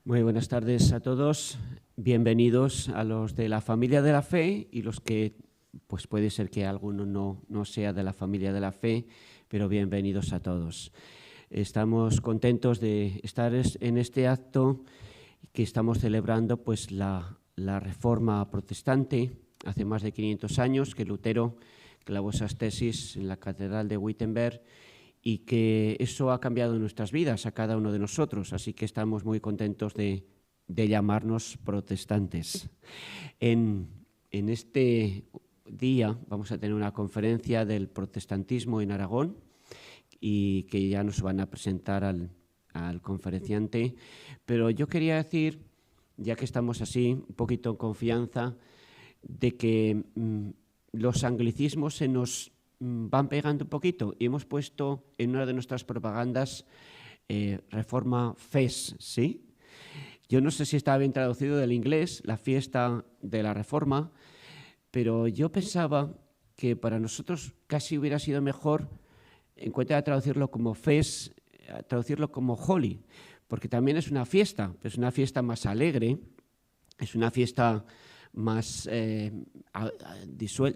Muy buenas tardes a todos. Bienvenidos a los de la familia de la fe y los que, pues puede ser que alguno no sea de la familia de la fe, pero bienvenidos a todos. Estamos contentos de estar en este acto que estamos celebrando, pues la Reforma Protestante. Hace más de 500 años que Lutero clavó esas tesis en la Catedral de Wittenberg y que eso ha cambiado nuestras vidas a cada uno de nosotros, así que estamos muy contentos de llamarnos protestantes. En este día vamos a tener una conferencia del protestantismo en Aragón y que ya nos van a presentar al conferenciante, pero yo quería decir, ya que estamos así, un poquito en confianza, de que los anglicismos se nos van pegando un poquito y hemos puesto en una de nuestras propagandas Reforma FES, ¿sí? Yo no sé si está bien traducido del inglés, la fiesta de la Reforma, pero yo pensaba que para nosotros casi hubiera sido mejor, en cuenta de traducirlo como FES, traducirlo como Holy, porque también es una fiesta más alegre, es una fiesta más,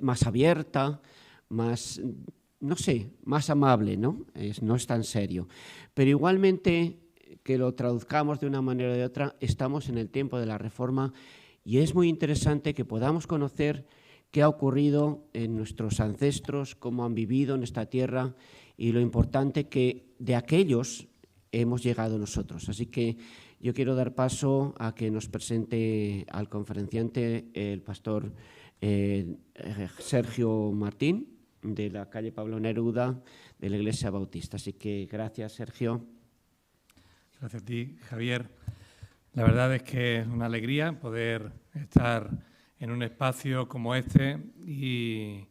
más abierta, más, no sé, más amable, ¿no? No es tan serio. Pero igualmente, que lo traduzcamos de una manera o de otra, estamos en el tiempo de la Reforma y es muy interesante que podamos conocer qué ha ocurrido en nuestros ancestros, cómo han vivido en esta tierra y lo importante que de aquellos hemos llegado nosotros. Así que yo quiero dar paso a que nos presente al conferenciante el pastor Sergio Martín, de la calle Pablo Neruda, de la Iglesia Bautista. Así que gracias, Sergio. Gracias a ti, Javier. La verdad es que es una alegría poder estar en un espacio como este y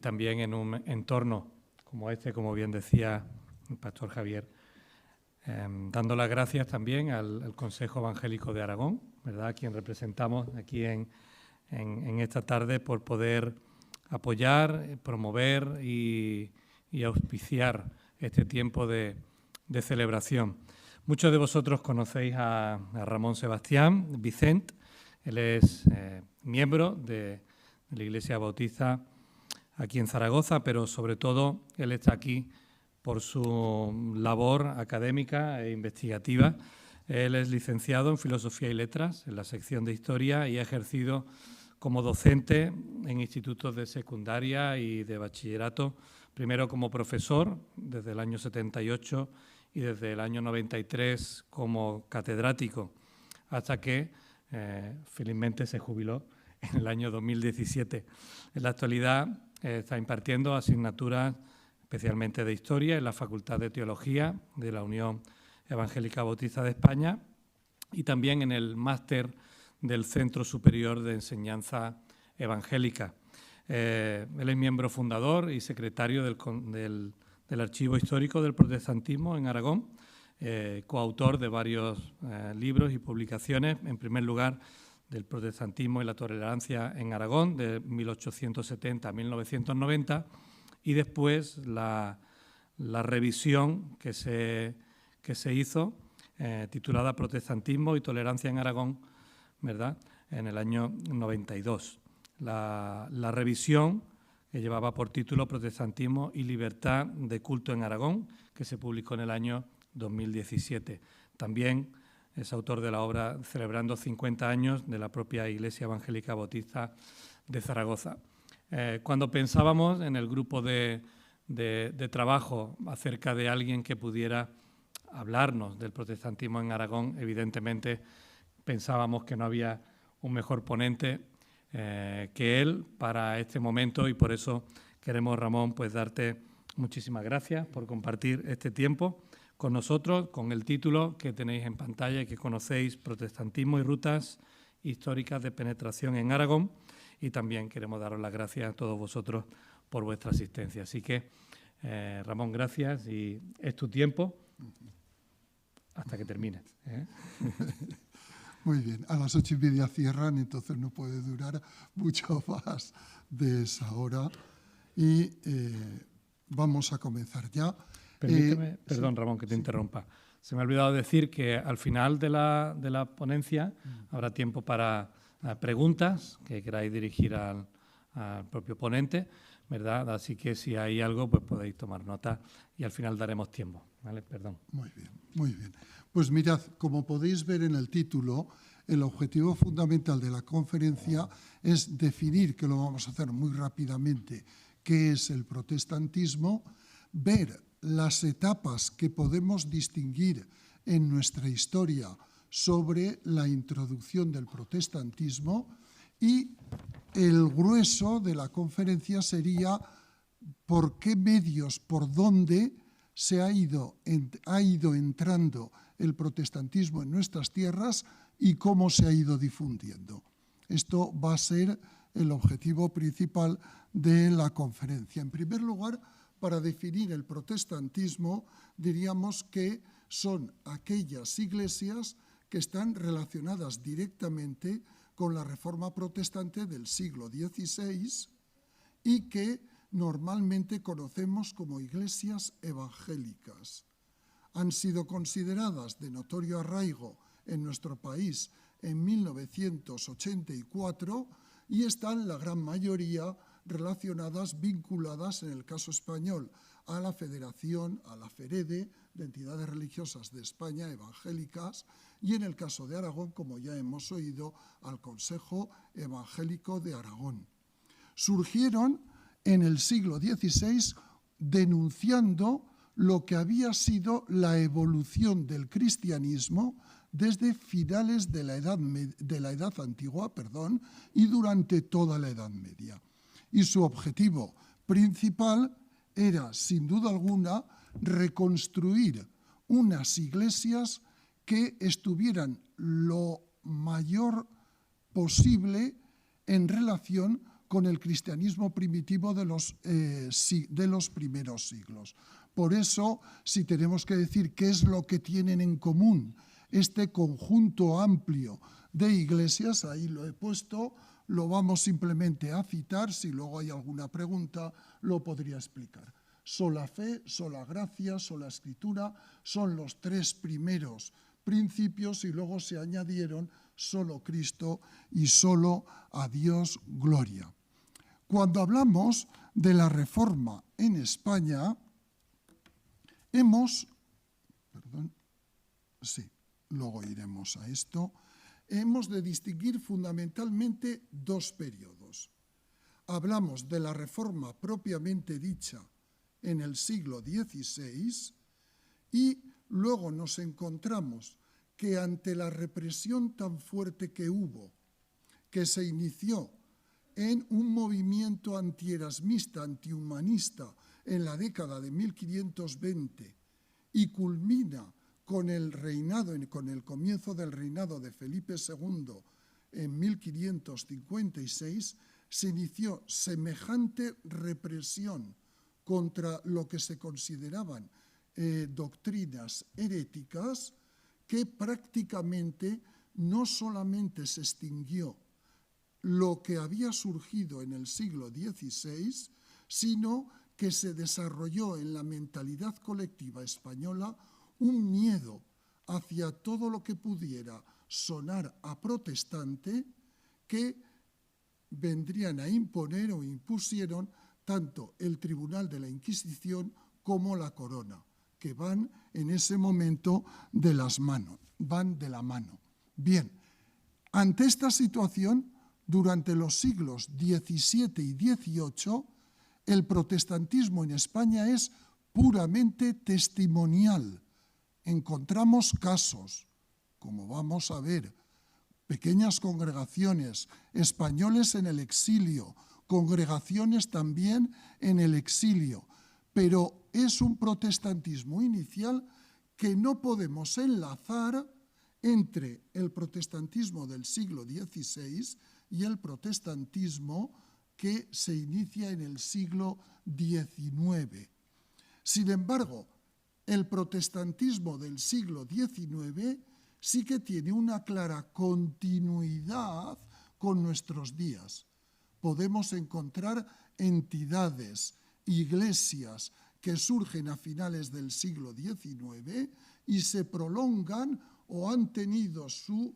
también en un entorno como este, como bien decía el pastor Javier. Dando las gracias también al Consejo Evangélico de Aragón, ¿verdad?, a quien representamos aquí en esta tarde, por poder apoyar, promover y auspiciar este tiempo de celebración. Muchos de vosotros conocéis a Ramón Sebastián Vicent. Él es miembro de la Iglesia Bautista aquí en Zaragoza, pero sobre todo él está aquí por su labor académica e investigativa. Él es licenciado en Filosofía y Letras en la sección de Historia y ha ejercido como docente en institutos de secundaria y de bachillerato, primero como profesor desde el año 78 y desde el año 93 como catedrático, hasta que felizmente se jubiló en el año 2017. En la actualidad está impartiendo asignaturas especialmente de Historia en la Facultad de Teología de la Unión Evangélica Bautista de España y también en el máster del Centro Superior de Enseñanza Evangélica. Él es miembro fundador y secretario del Archivo Histórico del Protestantismo en Aragón, coautor de varios libros y publicaciones, en primer lugar del Protestantismo y la Tolerancia en Aragón, de 1870 a 1990, y después la revisión que se hizo, titulada Protestantismo y Tolerancia en Aragón, ¿verdad?, en el año 92. La revisión que llevaba por título Protestantismo y Libertad de Culto en Aragón, que se publicó en el año 2017. También es autor de la obra celebrando 50 años de la propia Iglesia Evangélica Bautista de Zaragoza. Cuando pensábamos en el grupo de trabajo acerca de alguien que pudiera hablarnos del protestantismo en Aragón, evidentemente pensábamos que no había un mejor ponente que él para este momento, y por eso queremos, Ramón, pues darte muchísimas gracias por compartir este tiempo con nosotros, con el título que tenéis en pantalla y que conocéis, Protestantismo y rutas históricas de penetración en Aragón, y también queremos daros las gracias a todos vosotros por vuestra asistencia. Así que, Ramón, gracias, y es tu tiempo hasta que termines, ¿eh? Muy bien, a las 8:30 cierran, entonces no puede durar mucho más de esa hora. Y vamos a comenzar ya. Permíteme, perdón Ramón, que te interrumpa. Se me ha olvidado decir que al final de la ponencia habrá tiempo para preguntas que queráis dirigir al propio ponente, ¿verdad? Así que si hay algo, pues podéis tomar nota y al final daremos tiempo, ¿vale? Perdón. Muy bien, muy bien. Pues mirad, como podéis ver en el título, el objetivo fundamental de la conferencia es definir, que lo vamos a hacer muy rápidamente, qué es el protestantismo, ver las etapas que podemos distinguir en nuestra historia sobre la introducción del protestantismo, y el grueso de la conferencia sería por qué medios, por dónde ha ido entrando el protestantismo en nuestras tierras y cómo se ha ido difundiendo. Esto va a ser el objetivo principal de la conferencia. En primer lugar, para definir el protestantismo, diríamos que son aquellas iglesias que están relacionadas directamente con la Reforma protestante del siglo XVI y que normalmente conocemos como iglesias evangélicas. Han sido consideradas de notorio arraigo en nuestro país en 1984 y están la gran mayoría relacionadas, vinculadas en el caso español a la Federación, a la FEREDE, de entidades religiosas de España evangélicas, y en el caso de Aragón, como ya hemos oído, al Consejo Evangélico de Aragón. Surgieron en el siglo XVI denunciando lo que había sido la evolución del cristianismo desde finales de la Edad Antigua, y durante toda la Edad Media. Y su objetivo principal era, sin duda alguna, reconstruir unas iglesias que estuvieran lo mayor posible en relación con el cristianismo primitivo de los primeros siglos. Por eso, si tenemos que decir qué es lo que tienen en común este conjunto amplio de iglesias, ahí lo he puesto, lo vamos simplemente a citar, si luego hay alguna pregunta lo podría explicar. Sola fe, sola gracia, sola escritura son los tres primeros principios y luego se añadieron solo Cristo y solo a Dios gloria. Cuando hablamos de la Reforma en España, luego iremos a esto, hemos de distinguir fundamentalmente dos periodos. Hablamos de la Reforma propiamente dicha en el siglo XVI y luego nos encontramos que ante la represión tan fuerte que hubo, que se inició en un movimiento antierasmista, antihumanista en la década de 1520 y culmina con el comienzo del reinado de Felipe II en 1556, se inició semejante represión contra lo que se consideraban doctrinas heréticas, que prácticamente no solamente se extinguió lo que había surgido en el siglo XVI, sino que se desarrolló en la mentalidad colectiva española un miedo hacia todo lo que pudiera sonar a protestante, que vendrían a imponer o impusieron tanto el Tribunal de la Inquisición como la Corona, que van en ese momento van de la mano. Bien, ante esta situación, durante los siglos XVII y XVIII, el protestantismo en España es puramente testimonial. Encontramos casos, como vamos a ver, pequeñas congregaciones, españoles en el exilio, congregaciones también en el exilio, pero es un protestantismo inicial que no podemos enlazar entre el protestantismo del siglo XVI y el protestantismo que se inicia en el siglo XIX. Sin embargo, el protestantismo del siglo XIX sí que tiene una clara continuidad con nuestros días. Podemos encontrar entidades, iglesias que surgen a finales del siglo XIX y se prolongan o han tenido su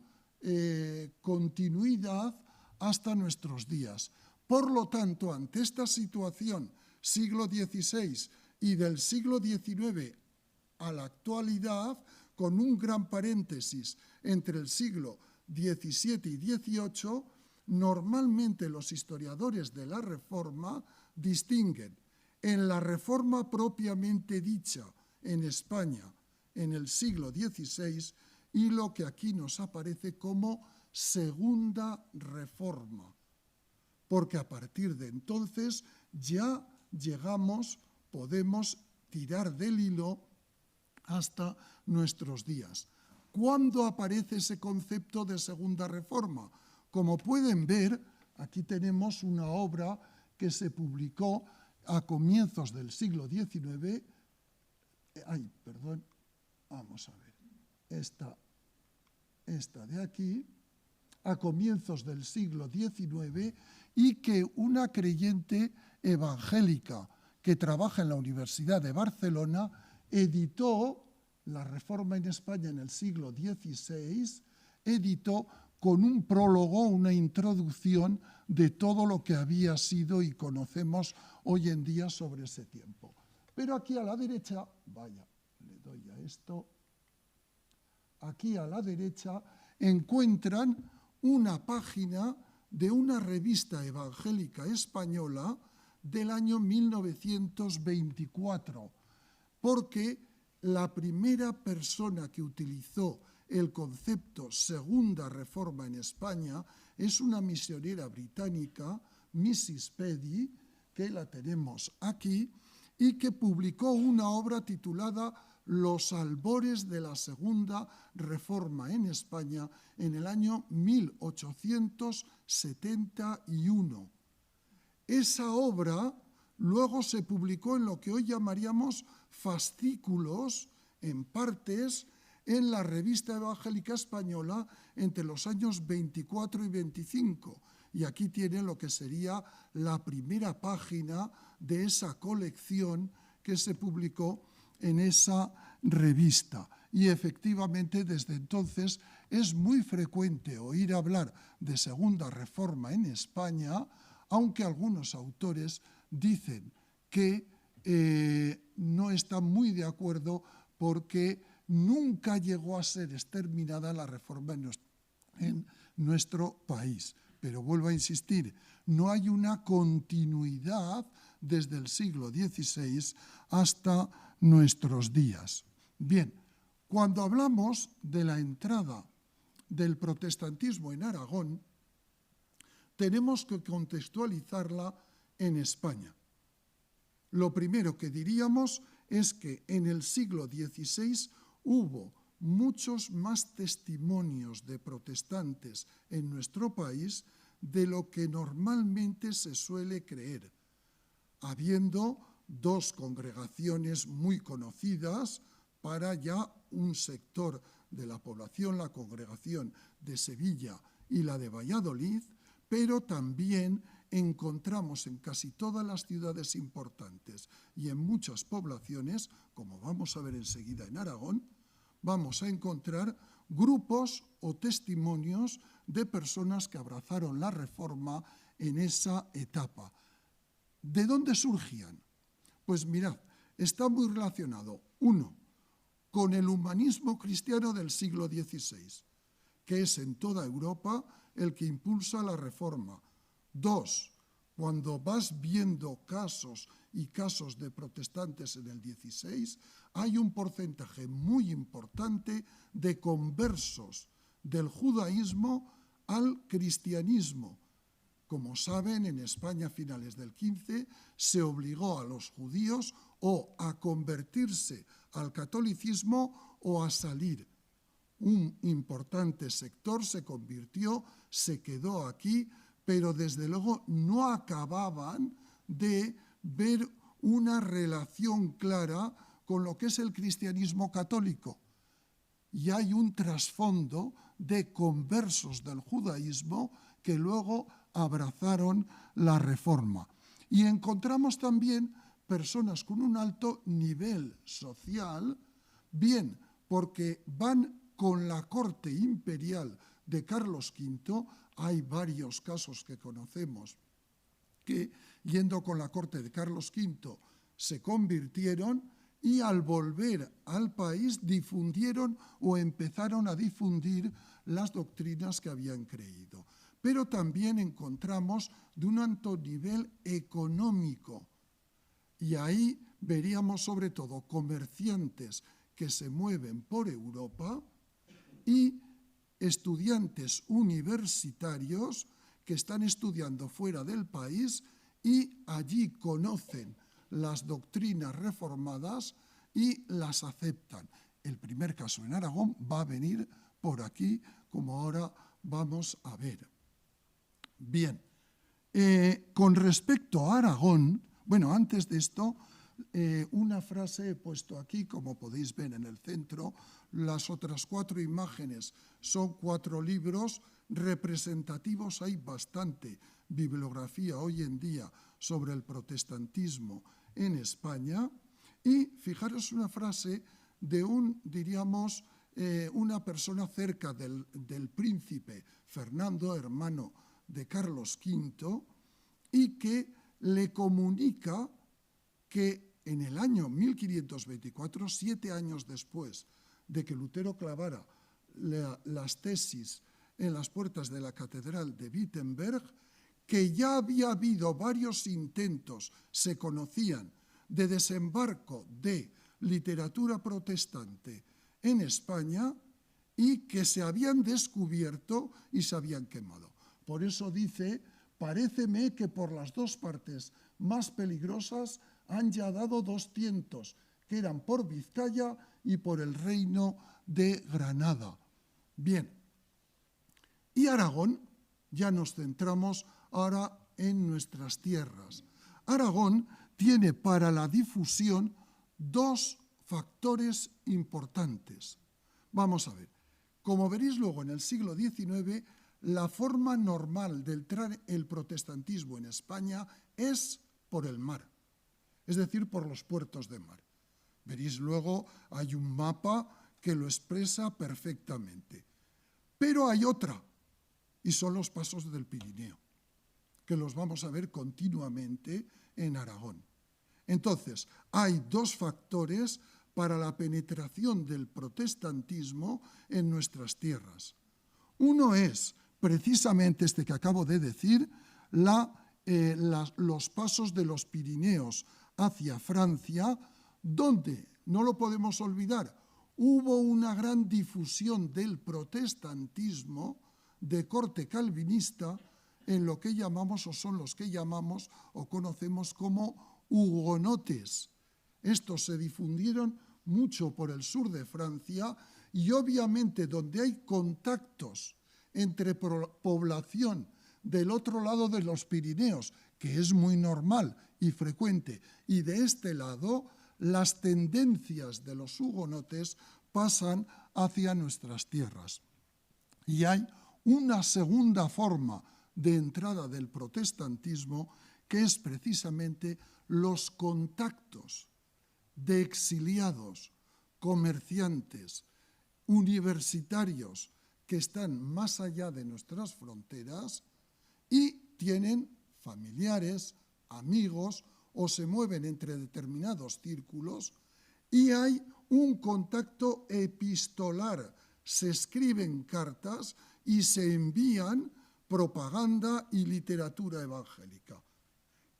continuidad hasta nuestros días. Por lo tanto, ante esta situación, siglo XVI y del siglo XIX a la actualidad, con un gran paréntesis entre el siglo XVII y XVIII, normalmente los historiadores de la Reforma distinguen en la Reforma propiamente dicha en España en el siglo XVI y lo que aquí nos aparece como Segunda Reforma, porque a partir de entonces ya podemos tirar del hilo hasta nuestros días. ¿Cuándo aparece ese concepto de Segunda Reforma? Como pueden ver, aquí tenemos una obra que se publicó a comienzos del siglo XIX. Vamos a ver, esta de aquí, a comienzos del siglo XIX, y que una creyente evangélica que trabaja en la Universidad de Barcelona editó la Reforma en España en el siglo XVI, editó con un prólogo, una introducción de todo lo que había sido y conocemos hoy en día sobre ese tiempo. Pero aquí a la derecha, le doy a esto, aquí a la derecha encuentran una página de una revista evangélica española del año 1924, porque la primera persona que utilizó el concepto Segunda Reforma en España es una misionera británica, Mrs. Petty, que la tenemos aquí, y que publicó una obra titulada Los albores de la Segunda Reforma en España en el año 1871. Esa obra luego se publicó en lo que hoy llamaríamos fascículos, en partes, en la Revista Evangélica Española entre los años 24 y 25. Y aquí tiene lo que sería la primera página de esa colección que se publicó en esa revista. Y efectivamente, desde entonces, es muy frecuente oír hablar de Segunda Reforma en España, aunque algunos autores dicen que no están muy de acuerdo porque nunca llegó a ser exterminada la Reforma en nuestro país. Pero vuelvo a insistir, no hay una continuidad desde el siglo XVI hasta nuestros días. Bien, cuando hablamos de la entrada del protestantismo en Aragón, tenemos que contextualizarla en España. Lo primero que diríamos es que en el siglo XVI hubo muchos más testimonios de protestantes en nuestro país de lo que normalmente se suele creer, habiendo dos congregaciones muy conocidas para ya un sector de la población, la congregación de Sevilla y la de Valladolid, pero también encontramos en casi todas las ciudades importantes y en muchas poblaciones, como vamos a ver enseguida en Aragón, vamos a encontrar grupos o testimonios de personas que abrazaron la Reforma en esa etapa. ¿De dónde surgían? Pues mirad, está muy relacionado, uno, con el humanismo cristiano del siglo XVI, que es en toda Europa el que impulsa la Reforma. Dos, cuando vas viendo casos y casos de protestantes en el XVI, hay un porcentaje muy importante de conversos del judaísmo al cristianismo. Como saben, en España a finales del XV se obligó a los judíos o a convertirse al catolicismo o a salir. Un importante sector se convirtió, se quedó aquí, pero desde luego no acababan de ver una relación clara con lo que es el cristianismo católico. Y hay un trasfondo de conversos del judaísmo que luego abrazaron la Reforma. Y encontramos también personas con un alto nivel social, bien porque van con la corte imperial de Carlos V, hay varios casos que conocemos que yendo con la corte de Carlos V se convirtieron y al volver al país difundieron o empezaron a difundir las doctrinas que habían creído. Pero también encontramos de un alto nivel económico y ahí veríamos sobre todo comerciantes que se mueven por Europa y estudiantes universitarios que están estudiando fuera del país y allí conocen las doctrinas reformadas y las aceptan. El primer caso en Aragón va a venir por aquí, como ahora vamos a ver. Bien, con respecto a Aragón, bueno, antes de esto, una frase he puesto aquí, como podéis ver en el centro. Las otras 4 imágenes son 4 libros representativos. Hay bastante bibliografía hoy en día sobre el protestantismo en España. Y fijaros una frase de diríamos, una persona cerca del príncipe Fernando, hermano de Carlos V, y que le comunica que en el año 1524, 7 años después de que Lutero clavara las tesis en las puertas de la catedral de Wittenberg, que ya había habido varios intentos, se conocían, de desembarco de literatura protestante en España y que se habían descubierto y se habían quemado. Por eso dice, paréceme que por las 2 partes más peligrosas han ya dado 200, que eran por Vizcaya y por el reino de Granada. Bien, y Aragón, ya nos centramos ahora en nuestras tierras. Aragón tiene para la difusión 2 factores importantes. Vamos a ver, como veréis luego en el siglo XIX, la forma normal de entrar el protestantismo en España es por el mar, es decir, por los puertos de mar. Veréis luego, hay un mapa que lo expresa perfectamente. Pero hay otra, y son los pasos del Pirineo, que los vamos a ver continuamente en Aragón. Entonces, hay 2 factores para la penetración del protestantismo en nuestras tierras. Uno es, precisamente este que acabo de decir, los pasos de los Pirineos hacia Francia, donde, no lo podemos olvidar, hubo una gran difusión del protestantismo de corte calvinista en lo que llamamos, o son los que llamamos o conocemos como hugonotes. Estos se difundieron mucho por el sur de Francia y obviamente donde hay contactos entre población del otro lado de los Pirineos, que es muy normal y frecuente, y de este lado, las tendencias de los hugonotes pasan hacia nuestras tierras. Y hay una segunda forma de entrada del protestantismo, que es precisamente los contactos de exiliados, comerciantes, universitarios que están más allá de nuestras fronteras y tienen familiares, amigos o se mueven entre determinados círculos y hay un contacto epistolar. Se escriben cartas y se envían propaganda y literatura evangélica.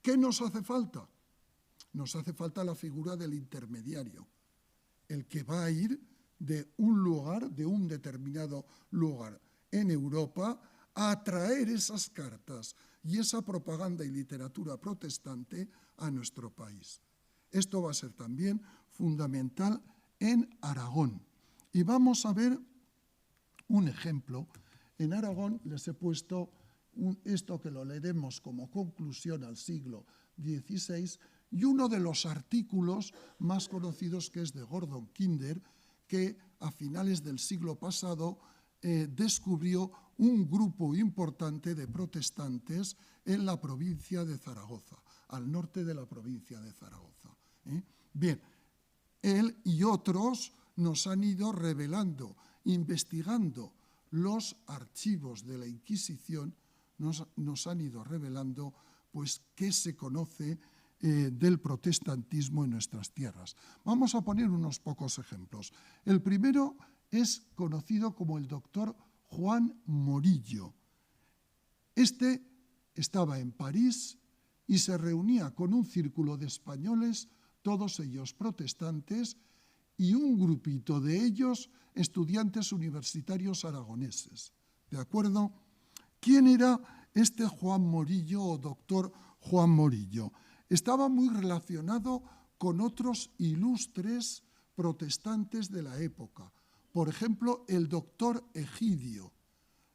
¿Qué nos hace falta? Nos hace falta la figura del intermediario, el que va a ir de un lugar, de un determinado lugar en Europa, a traer esas cartas y esa propaganda y literatura protestante a nuestro país. Esto va a ser también fundamental en Aragón. Y vamos a ver un ejemplo. En Aragón les he puesto esto que lo leeremos como conclusión al siglo XVI y uno de los artículos más conocidos que es de Gordon Kinder, que a finales del siglo pasado descubrió un grupo importante de protestantes en la provincia de Zaragoza. al norte de la provincia de Zaragoza. Bien, él y otros nos han ido revelando, investigando los archivos de la Inquisición, nos han ido revelando pues qué se conoce del protestantismo en nuestras tierras. Vamos a poner unos pocos ejemplos. El primero es conocido como el doctor Juan Morillo. Este estaba en París y se reunía con un círculo de españoles, todos ellos protestantes, y un grupito de ellos estudiantes universitarios aragoneses. ¿De acuerdo? ¿Quién era este Juan Morillo o doctor Juan Morillo? Estaba muy relacionado con otros ilustres protestantes de la época. Por ejemplo, el doctor Egidio.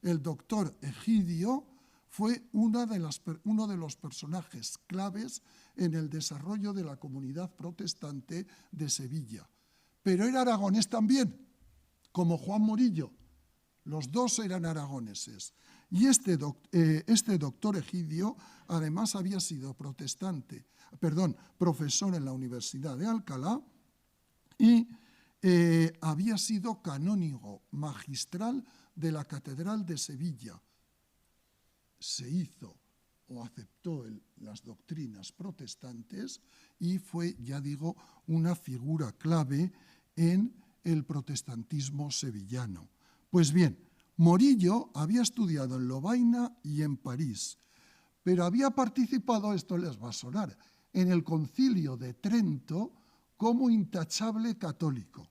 El doctor Egidio fue uno de los personajes claves en el desarrollo de la comunidad protestante de Sevilla. Pero era aragonés también, como Juan Morillo. Los dos eran aragoneses. Y este doctor Egidio, además, había sido profesor en la Universidad de Alcalá y había sido canónigo magistral de la Catedral de Sevilla. Se hizo o aceptó las doctrinas protestantes y fue, ya digo, una figura clave en el protestantismo sevillano. Pues bien, Morillo había estudiado en Lovaina y en París, pero había participado, esto les va a sonar, en el Concilio de Trento como intachable católico.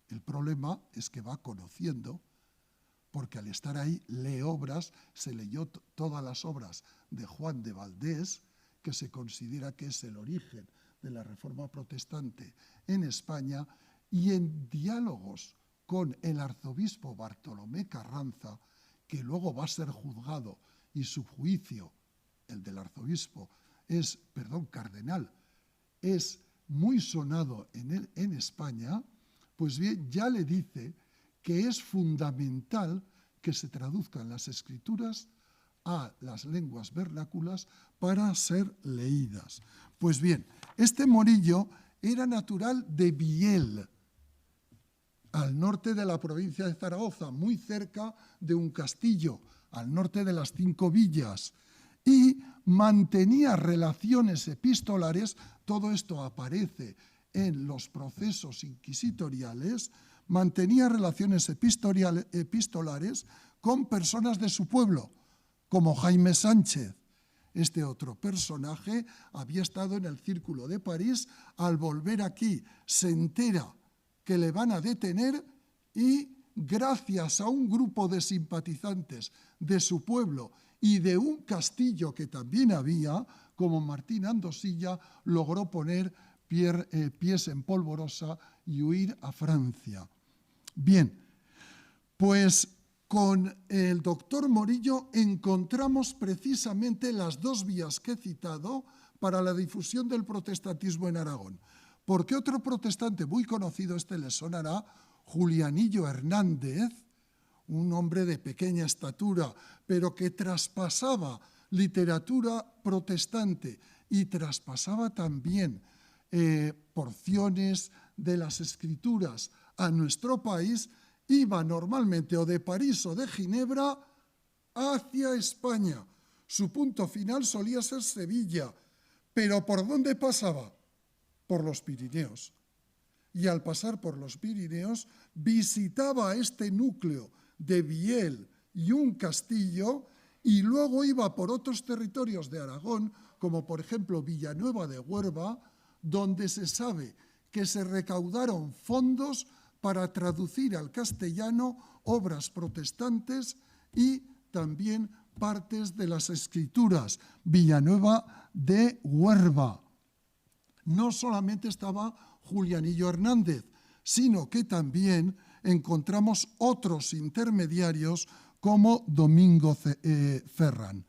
El problema es que va conociendo, porque al estar ahí lee obras, se leyó todas las obras de Juan de Valdés, que se considera que es el origen de la Reforma protestante en España, y en diálogos con el arzobispo Bartolomé Carranza, que luego va a ser juzgado y su juicio, el del arzobispo, cardenal, es muy sonado en España, pues bien, ya le dice que es fundamental que se traduzcan las escrituras a las lenguas vernáculas para ser leídas. Pues bien, este Morillo era natural de Biel, al norte de la provincia de Zaragoza, muy cerca de un castillo, al norte de las 5 villas, y mantenía relaciones epistolares, todo esto aparece en los procesos inquisitoriales, mantenía relaciones epistolares con personas de su pueblo, como Jaime Sánchez. Este otro personaje había estado en el Círculo de París, al volver aquí se entera que le van a detener y gracias a un grupo de simpatizantes de su pueblo y de un castillo que también había, como Martín Andosilla, logró poner pies en polvorosa y huir a Francia. Bien, pues con el doctor Morillo encontramos precisamente las 2 vías que he citado para la difusión del protestantismo en Aragón. Porque otro protestante muy conocido, le sonará, Julianillo Hernández, un hombre de pequeña estatura, pero que traspasaba literatura protestante y traspasaba también porciones de las escrituras a nuestro país, iba normalmente o de París o de Ginebra hacia España. Su punto final solía ser Sevilla, pero ¿por dónde pasaba? Por los Pirineos. Y al pasar por los Pirineos visitaba este núcleo de Biel y un castillo y luego iba por otros territorios de Aragón, como por ejemplo Villanueva de Huerva, donde se sabe que se recaudaron fondos para traducir al castellano obras protestantes y también partes de las escrituras. Villanueva de Huerva. No solamente estaba Julianillo Hernández, sino que también encontramos otros intermediarios como Domingo Ferran.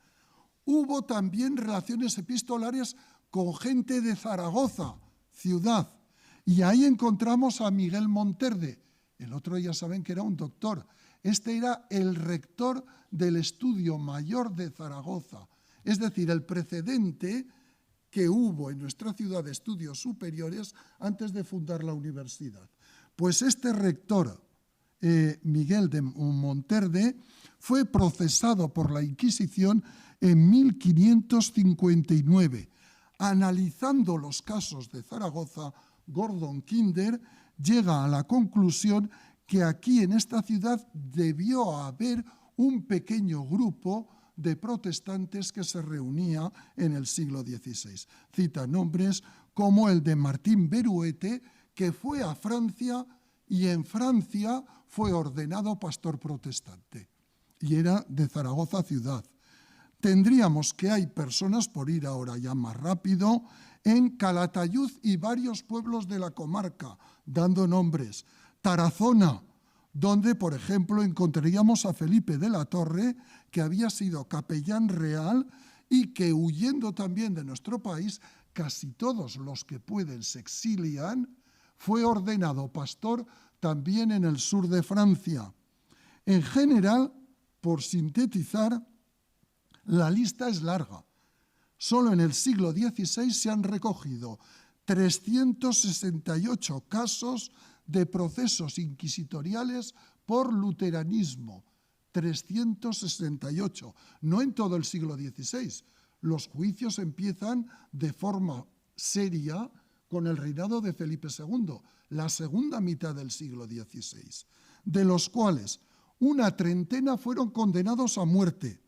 Hubo también relaciones epistolares con gente de Zaragoza, ciudad, y ahí encontramos a Miguel Monterde. El otro ya saben que era un doctor. Este era el rector del Estudio Mayor de Zaragoza, es decir, el precedente que hubo en nuestra ciudad de estudios superiores antes de fundar la universidad. Pues este rector, Miguel de Monterde, fue procesado por la Inquisición en 1559. Analizando los casos de Zaragoza, Gordon Kinder llega a la conclusión que aquí en esta ciudad debió haber un pequeño grupo de protestantes que se reunía en el siglo XVI. Cita nombres como el de Martín Beruete, que fue a Francia y en Francia fue ordenado pastor protestante y era de Zaragoza ciudad. Tendríamos que hay personas, por ir ahora ya más rápido, en Calatayud y varios pueblos de la comarca, dando nombres. Tarazona, donde, por ejemplo, encontraríamos a Felipe de la Torre, que había sido capellán real y que, huyendo también de nuestro país, casi todos los que pueden se exilian, fue ordenado pastor también en el sur de Francia. En general, por sintetizar, la lista es larga. Solo en el siglo XVI se han recogido 368 casos de procesos inquisitoriales por luteranismo. 368, no en todo el siglo XVI. Los juicios empiezan de forma seria con el reinado de Felipe II, la segunda mitad del siglo XVI, de los cuales una treintena fueron condenados a muerte,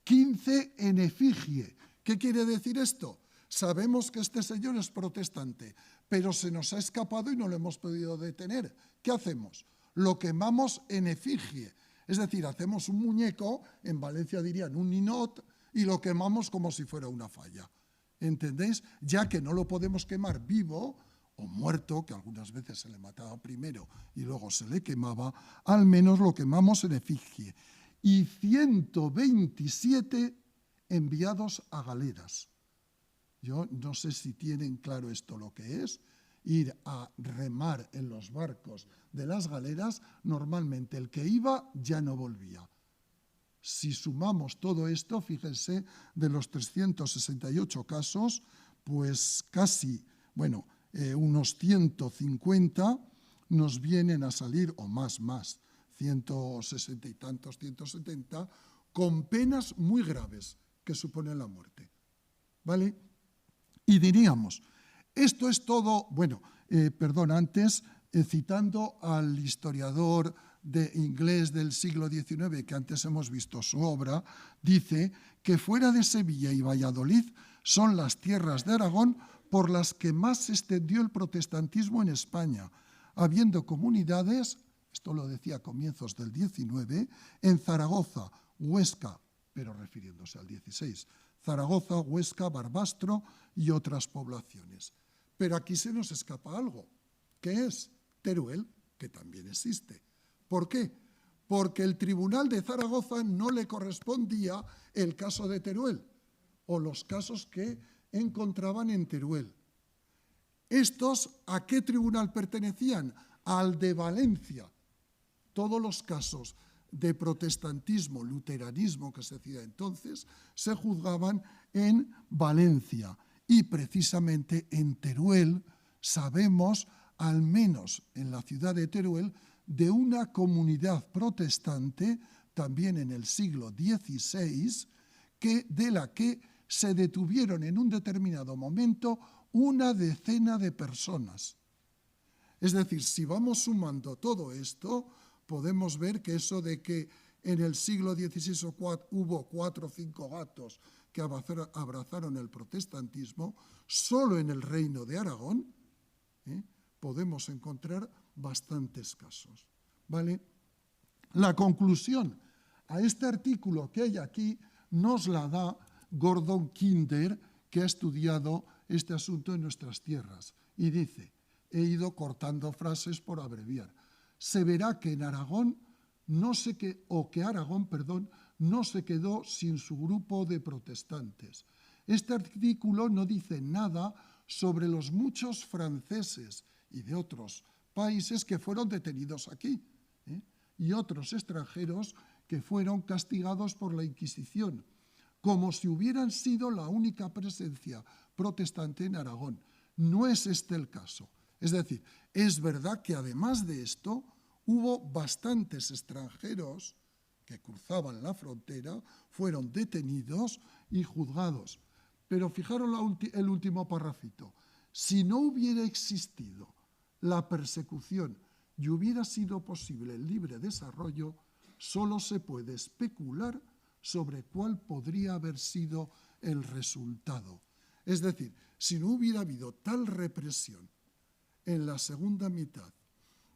15 en efigie. ¿Qué quiere decir esto? Sabemos que este señor es protestante, pero se nos ha escapado y no lo hemos podido detener. ¿Qué hacemos? Lo quemamos en efigie. Es decir, hacemos un muñeco, en Valencia dirían un ninot, y lo quemamos como si fuera una falla. ¿Entendéis? Ya que no lo podemos quemar vivo o muerto, que algunas veces se le mataba primero y luego se le quemaba, al menos lo quemamos en efigie. Y 127 enviados a galeras. Yo no sé si tienen claro esto lo que es. Ir a remar en los barcos de las galeras, normalmente el que iba ya no volvía. Si sumamos todo esto, fíjense, de los 368 casos, pues casi, unos 150 nos vienen a salir, o más, 160 y tantos, 170, con penas muy graves que suponen la muerte. ¿Vale? Y diríamos, esto es todo, citando al historiador inglés del siglo XIX, que antes hemos visto su obra, dice que fuera de Sevilla y Valladolid son las tierras de Aragón por las que más se extendió el protestantismo en España, habiendo comunidades, esto lo decía a comienzos del XIX, en Zaragoza, Huesca, pero refiriéndose al XVI, Zaragoza, Huesca, Barbastro y otras poblaciones. Pero aquí se nos escapa algo, que es Teruel, que también existe. ¿Por qué? Porque el Tribunal de Zaragoza no le correspondía el caso de Teruel o los casos que encontraban en Teruel. ¿Estos a qué tribunal pertenecían? Al de Valencia. Todos los casos de protestantismo, luteranismo que se hacía entonces, se juzgaban en Valencia. Y precisamente en Teruel sabemos, al menos en la ciudad de Teruel, de una comunidad protestante, también en el siglo XVI, de la que se detuvieron en un determinado momento una decena de personas. Es decir, si vamos sumando todo esto, podemos ver que eso de que en el siglo XVI hubo 4 o 5 gatos que abrazaron el protestantismo, solo en el reino de Aragón podemos encontrar bastantes casos. ¿Vale? La conclusión a este artículo que hay aquí nos la da Gordon Kinder, que ha estudiado este asunto en nuestras tierras, y dice, he ido cortando frases por abreviar, se verá que en Aragón Aragón no se quedó sin su grupo de protestantes. Este artículo no dice nada sobre los muchos franceses y de otros países que fueron detenidos aquí, y otros extranjeros que fueron castigados por la Inquisición, como si hubieran sido la única presencia protestante en Aragón. No es este el caso. Es decir, es verdad que además de esto hubo bastantes extranjeros que cruzaban la frontera, fueron detenidos y juzgados. Pero fijaros el último parrafito. Si no hubiera existido la persecución y hubiera sido posible el libre desarrollo, solo se puede especular sobre cuál podría haber sido el resultado. Es decir, si no hubiera habido tal represión en la segunda mitad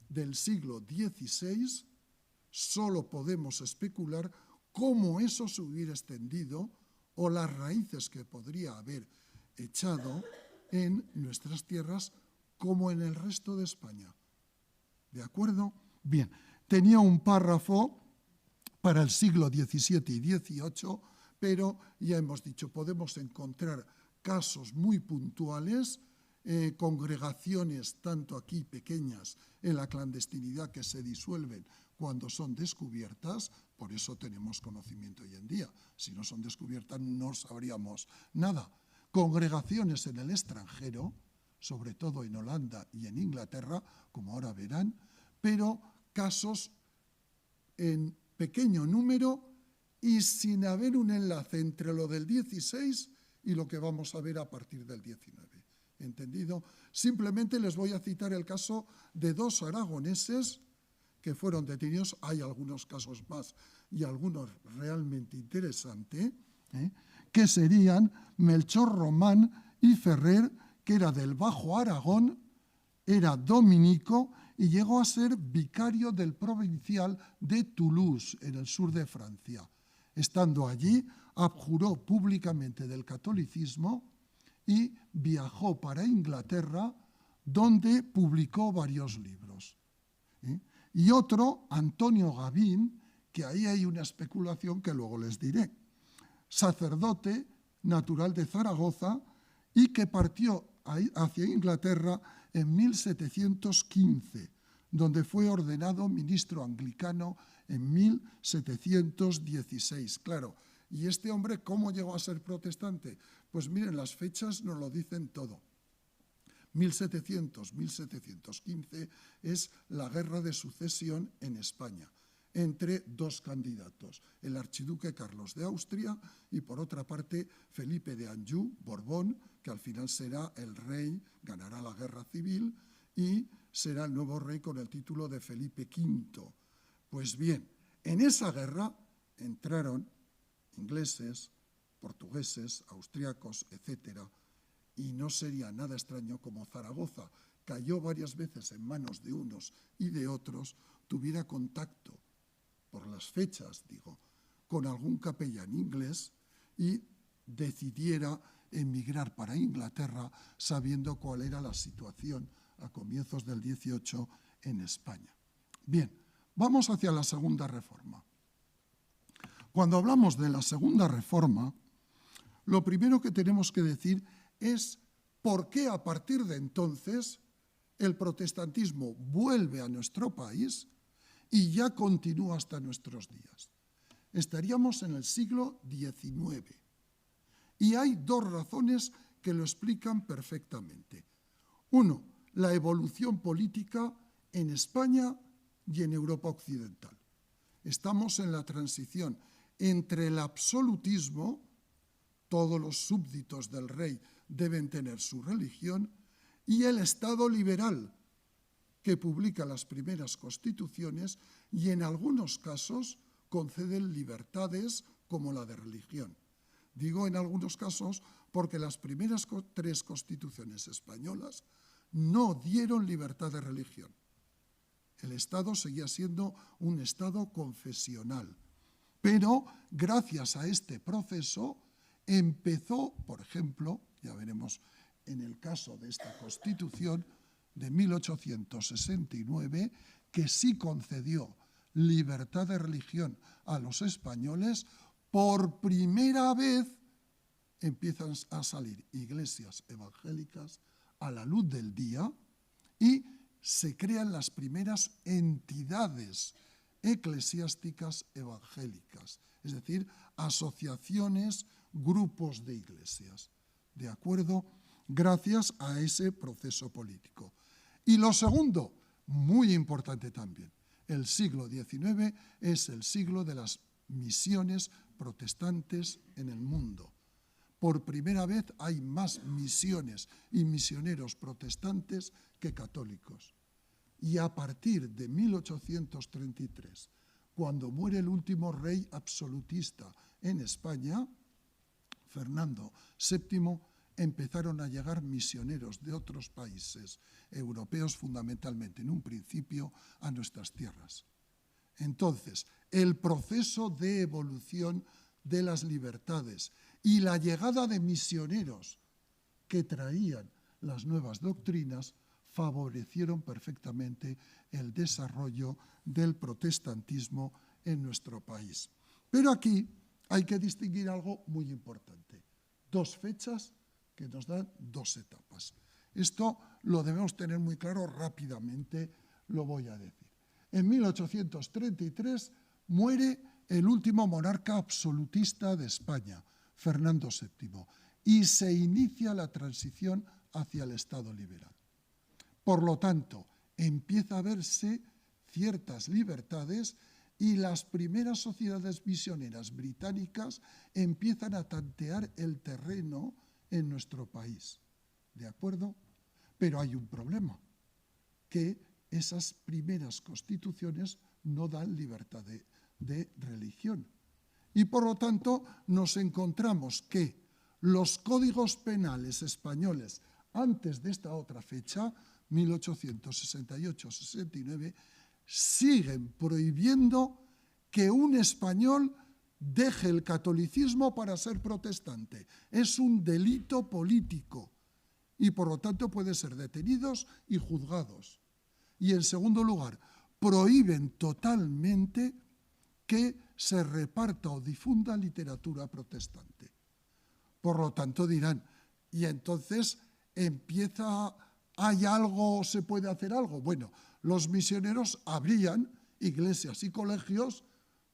del siglo XVI, solo podemos especular cómo eso se hubiera extendido o las raíces que podría haber echado en nuestras tierras como en el resto de España. ¿De acuerdo? Bien, tenía un párrafo para el siglo XVII y XVIII, pero ya hemos dicho, podemos encontrar casos muy puntuales, congregaciones tanto aquí pequeñas en la clandestinidad que se disuelven cuando son descubiertas, por eso tenemos conocimiento hoy en día. Si no son descubiertas no sabríamos nada. Congregaciones en el extranjero, sobre todo en Holanda y en Inglaterra, como ahora verán, pero casos en pequeño número y sin haber un enlace entre lo del 16 y lo que vamos a ver a partir del 19. ¿Entendido? Simplemente les voy a citar el caso de dos aragoneses que fueron detenidos. Hay algunos casos más y algunos realmente interesantes, que serían Melchor Román y Ferrer, que era del Bajo Aragón, era dominico y llegó a ser vicario del provincial de Toulouse, en el sur de Francia. Estando allí, abjuró públicamente del catolicismo y viajó para Inglaterra, donde publicó varios libros. Y otro, Antonio Gavín, que ahí hay una especulación que luego les diré, sacerdote natural de Zaragoza y que partió hacia Inglaterra en 1715, donde fue ordenado ministro anglicano en 1716. Claro, ¿y este hombre cómo llegó a ser protestante? Pues miren, las fechas nos lo dicen todo. 1700-1715 es la guerra de sucesión en España entre dos candidatos, el archiduque Carlos de Austria y por otra parte Felipe de Anjou, Borbón, que al final será el rey, ganará la guerra civil y será el nuevo rey con el título de Felipe V. Pues bien, en esa guerra entraron ingleses, portugueses, austriacos, etcétera, y no sería nada extraño como Zaragoza cayó varias veces en manos de unos y de otros, tuviera contacto, por las fechas, digo, con algún capellán inglés y decidiera emigrar para Inglaterra sabiendo cuál era la situación a comienzos del 18 en España. Bien, vamos hacia la Segunda Reforma. Cuando hablamos de la Segunda Reforma, lo primero que tenemos que decir es por qué a partir de entonces el protestantismo vuelve a nuestro país y ya continúa hasta nuestros días. Estaríamos en el siglo XIX y hay dos razones que lo explican perfectamente. Uno, la evolución política en España y en Europa occidental. Estamos en la transición entre el absolutismo, todos los súbditos del rey deben tener su religión, y el Estado liberal, que publica las primeras constituciones y en algunos casos conceden libertades como la de religión. Digo en algunos casos porque las primeras tres constituciones españolas no dieron libertad de religión. El Estado seguía siendo un Estado confesional, pero gracias a este proceso empezó, por ejemplo, ya veremos en el caso de esta Constitución de 1869, que sí concedió libertad de religión a los españoles, por primera vez empiezan a salir iglesias evangélicas a la luz del día y se crean las primeras entidades eclesiásticas evangélicas, es decir, asociaciones grupos de iglesias, ¿de acuerdo? Gracias a ese proceso político. Y lo segundo, muy importante también, el siglo XIX es el siglo de las misiones protestantes en el mundo. Por primera vez hay más misiones y misioneros protestantes que católicos. Y a partir de 1833, cuando muere el último rey absolutista en España, Fernando VII, empezaron a llegar misioneros de otros países europeos, fundamentalmente en un principio a nuestras tierras. Entonces, el proceso de evolución de las libertades y la llegada de misioneros que traían las nuevas doctrinas favorecieron perfectamente el desarrollo del protestantismo en nuestro país. Pero aquí hay que distinguir algo muy importante. Dos fechas que nos dan dos etapas. Esto lo debemos tener muy claro, rápidamente lo voy a decir. En 1833 muere el último monarca absolutista de España, Fernando VII, y se inicia la transición hacia el Estado liberal. Por lo tanto, empieza a verse ciertas libertades y las primeras sociedades misioneras británicas empiezan a tantear el terreno en nuestro país. ¿De acuerdo? Pero hay un problema, que esas primeras constituciones no dan libertad de religión. Y por lo tanto nos encontramos que los códigos penales españoles antes de esta otra fecha, 1868-69, siguen prohibiendo que un español deje el catolicismo para ser protestante. Es un delito político y por lo tanto pueden ser detenidos y juzgados. Y en segundo lugar, prohíben totalmente que se reparta o difunda literatura protestante. Por lo tanto dirán, y entonces ¿hay algo, se puede hacer algo? Bueno, los misioneros abrían iglesias y colegios,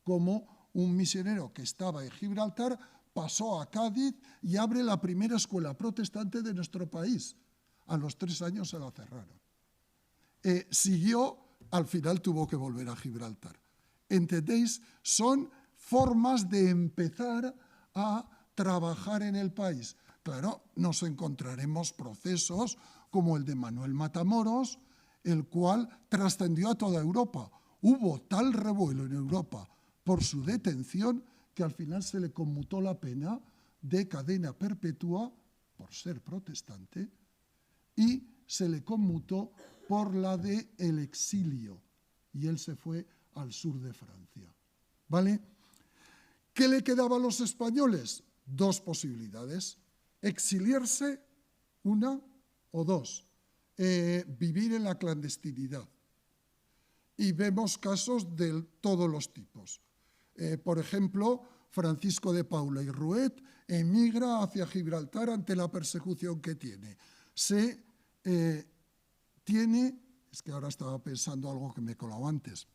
como un misionero que estaba en Gibraltar pasó a Cádiz y abre la primera escuela protestante de nuestro país. A los 3 años se la cerraron. Siguió, al final tuvo que volver a Gibraltar. ¿Entendéis? Son formas de empezar a trabajar en el país. Claro, nos encontraremos procesos como el de Manuel Matamoros, el cual trascendió a toda Europa. Hubo tal revuelo en Europa por su detención que al final se le conmutó la pena de cadena perpetua por ser protestante y se le conmutó por la de el exilio. Y él se fue al sur de Francia. ¿Vale? ¿Qué le quedaba a los españoles? 2 posibilidades. Exiliarse, 1, o 2, vivir en la clandestinidad. Y vemos casos de todos los tipos. Por ejemplo, Francisco de Paula y Ruet emigra hacia Gibraltar ante la persecución que tiene. Es que ahora estaba pensando algo que me colaba antes,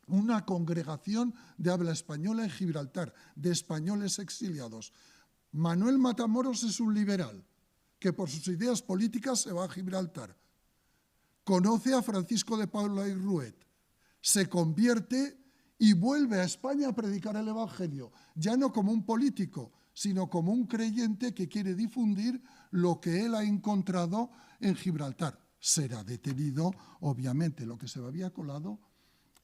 una congregación de habla española en Gibraltar, de españoles exiliados. Manuel Matamoros es un liberal que por sus ideas políticas se va a Gibraltar. Conoce a Francisco de Paula y Ruet, se convierte y vuelve a España a predicar el Evangelio, ya no como un político, sino como un creyente que quiere difundir lo que él ha encontrado en Gibraltar. Será detenido, obviamente, lo que se había colado,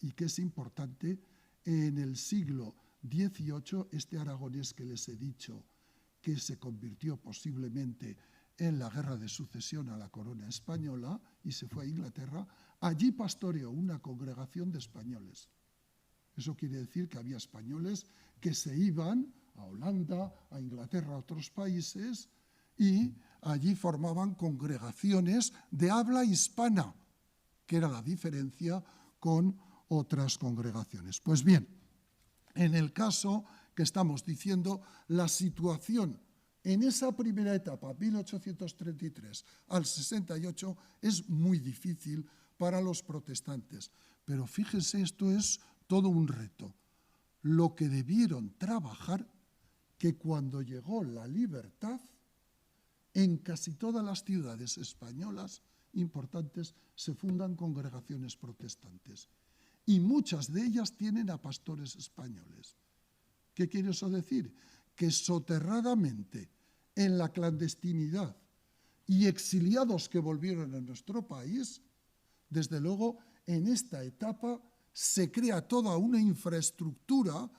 y que es importante, en el siglo XVIII, este aragonés que les he dicho, que se convirtió posiblemente en la guerra de sucesión a la corona española y se fue a Inglaterra, allí pastoreó una congregación de españoles. Eso quiere decir que había españoles que se iban a Holanda, a Inglaterra, a otros países, y allí formaban congregaciones de habla hispana, que era la diferencia con otras congregaciones. Pues bien, en el caso que estamos diciendo, la situación en esa primera etapa, 1833 al 68, es muy difícil para los protestantes. Pero fíjense, esto es todo un reto. Lo que debieron trabajar que cuando llegó la libertad, en casi todas las ciudades españolas importantes se fundan congregaciones protestantes y muchas de ellas tienen a pastores españoles. ¿Qué quiere eso decir? Que soterradamente, en la clandestinidad y exiliados que volvieron a nuestro país, desde luego en esta etapa se crea toda una infraestructura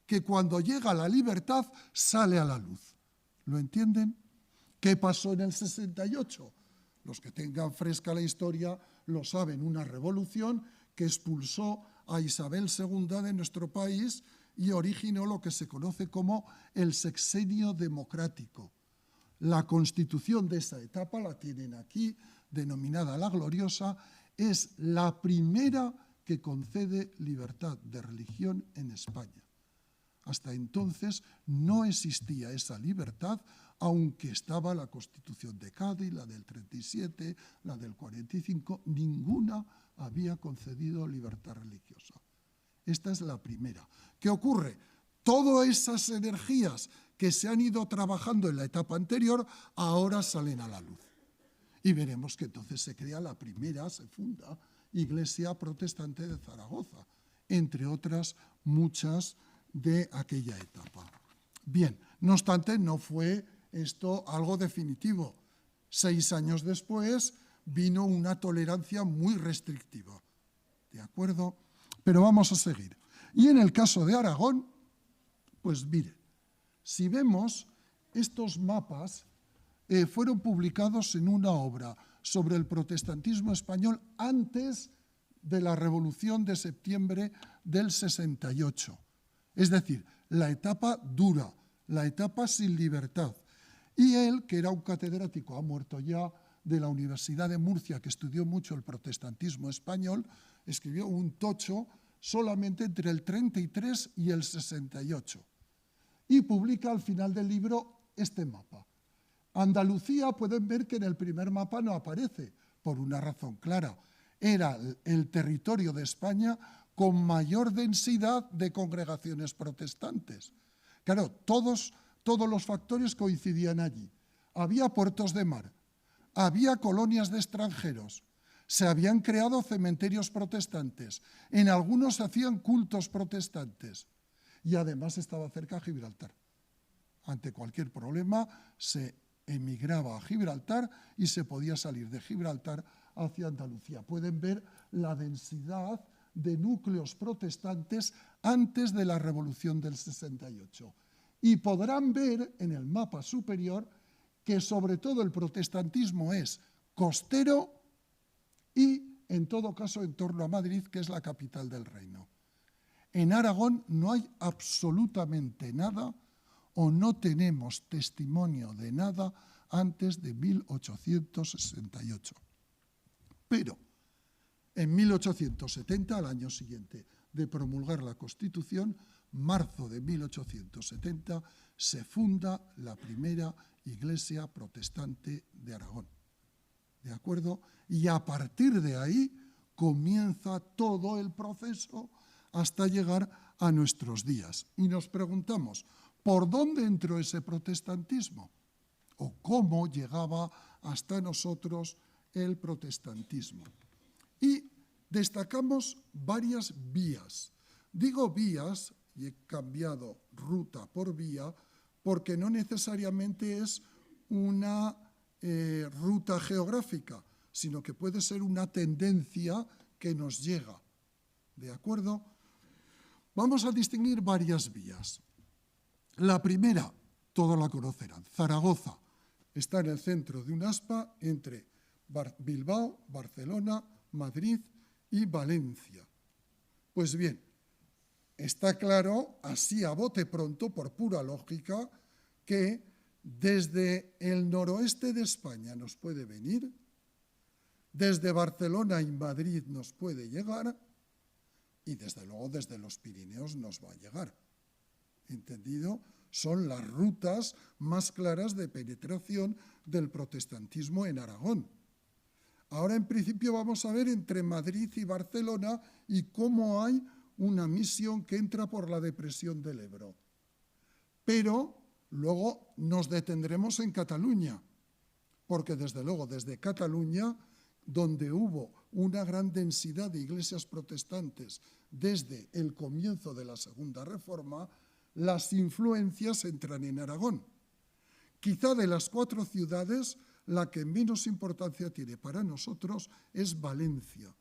que cuando llega la libertad sale a la luz. ¿Lo entienden? ¿Qué pasó en el 68? Los que tengan fresca la historia lo saben, una revolución que expulsó a Isabel II de nuestro país y originó lo que se conoce como el sexenio democrático. La constitución de esa etapa, la tienen aquí, denominada la Gloriosa, es la primera que concede libertad de religión en España. Hasta entonces no existía esa libertad, aunque estaba la Constitución de Cádiz, la del 37, la del 45, ninguna había concedido libertad religiosa. Esta es la primera. ¿Qué ocurre? Todas esas energías que se han ido trabajando en la etapa anterior ahora salen a la luz. Y veremos que entonces se crea la primera, se funda, Iglesia Protestante de Zaragoza, entre otras muchas de aquella etapa. Bien, no obstante, no fue esto algo definitivo. 6 años después vino una tolerancia muy restrictiva. ¿De acuerdo? Pero vamos a seguir. Y en el caso de Aragón, pues mire, si vemos estos mapas, fueron publicados en una obra sobre el protestantismo español antes de la Revolución de Septiembre del 68. Es decir, la etapa dura, la etapa sin libertad. Y él, que era un catedrático, ha muerto ya, de la Universidad de Murcia, que estudió mucho el protestantismo español, escribió un tocho solamente entre el 33 y el 68. Y publica al final del libro este mapa. Andalucía, pueden ver que en el primer mapa no aparece, por una razón clara. Era el territorio de España con mayor densidad de congregaciones protestantes. Claro, todos los factores coincidían allí. Había puertos de mar, había colonias de extranjeros, se habían creado cementerios protestantes, en algunos se hacían cultos protestantes y además estaba cerca Gibraltar. Ante cualquier problema se emigraba a Gibraltar y se podía salir de Gibraltar hacia Andalucía. Pueden ver la densidad de núcleos protestantes antes de la Revolución del 68. Y podrán ver en el mapa superior que sobre todo el protestantismo es costero y, en todo caso, en torno a Madrid, que es la capital del reino. En Aragón no hay absolutamente nada o no tenemos testimonio de nada antes de 1868. Pero en 1870, al año siguiente de promulgar la Constitución, marzo de 1870, se funda la primera Iglesia Protestante de Aragón. ¿De acuerdo? Y a partir de ahí comienza todo el proceso hasta llegar a nuestros días. Y nos preguntamos, ¿por dónde entró ese protestantismo? ¿O cómo llegaba hasta nosotros el protestantismo? Y destacamos varias vías. Digo vías, y he cambiado ruta por vía, porque no necesariamente es una ruta geográfica, sino que puede ser una tendencia que nos llega. ¿De acuerdo? Vamos a distinguir varias vías. La primera, todos la conocerán, Zaragoza. Está en el centro de un aspa entre Bilbao, Barcelona, Madrid y Valencia. Pues bien, está claro, así a bote pronto, por pura lógica, que desde el noroeste de España nos puede venir, desde Barcelona y Madrid nos puede llegar y desde luego desde los Pirineos nos va a llegar. ¿Entendido? Son las rutas más claras de penetración del protestantismo en Aragón. Ahora, en principio, vamos a ver entre Madrid y Barcelona y cómo hay una misión que entra por la depresión del Ebro. Pero Luego nos detendremos en Cataluña, porque desde luego desde Cataluña, donde hubo una gran densidad de iglesias protestantes desde el comienzo de la Segunda Reforma, las influencias entran en Aragón. Quizá de las 4 ciudades, la que menos importancia tiene para nosotros es Valencia.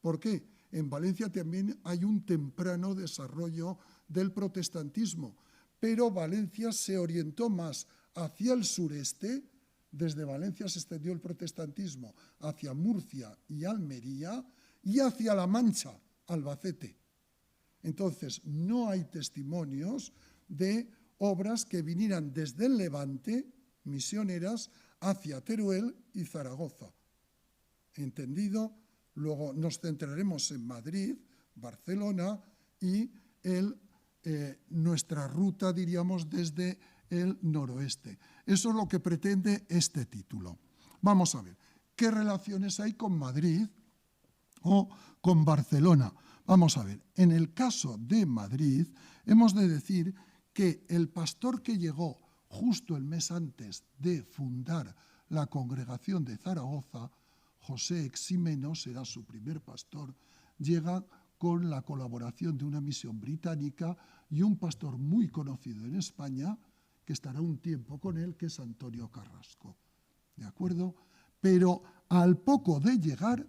¿Por qué? En Valencia también hay un temprano desarrollo del protestantismo, pero Valencia se orientó más hacia el sureste. Desde Valencia se extendió el protestantismo hacia Murcia y Almería y hacia La Mancha, Albacete. Entonces, no hay testimonios de obras que vinieran desde el Levante, misioneras, hacia Teruel y Zaragoza. ¿Entendido? Luego nos centraremos en Madrid, Barcelona y nuestra ruta, diríamos, desde el noroeste. Eso es lo que pretende este título. Vamos a ver, ¿qué relaciones hay con Madrid o con Barcelona? Vamos a ver, en el caso de Madrid, hemos de decir que el pastor que llegó justo el mes antes de fundar la congregación de Zaragoza, José Eximeno, será su primer pastor, llega con la colaboración de una misión británica y un pastor muy conocido en España, que estará un tiempo con él, que es Antonio Carrasco. ¿De acuerdo? Pero al poco de llegar,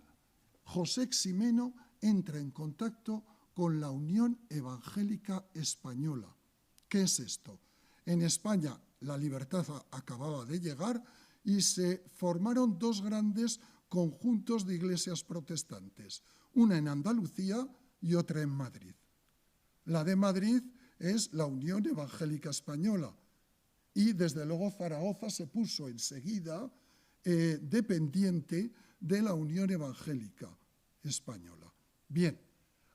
José Eximeno entra en contacto con la Unión Evangélica Española. ¿Qué es esto? En España la libertad acababa de llegar y se formaron 2 grandes conjuntos de iglesias protestantes, una en Andalucía y otra en Madrid. La de Madrid es la Unión Evangélica Española y desde luego Zaragoza se puso enseguida dependiente de la Unión Evangélica Española. Bien,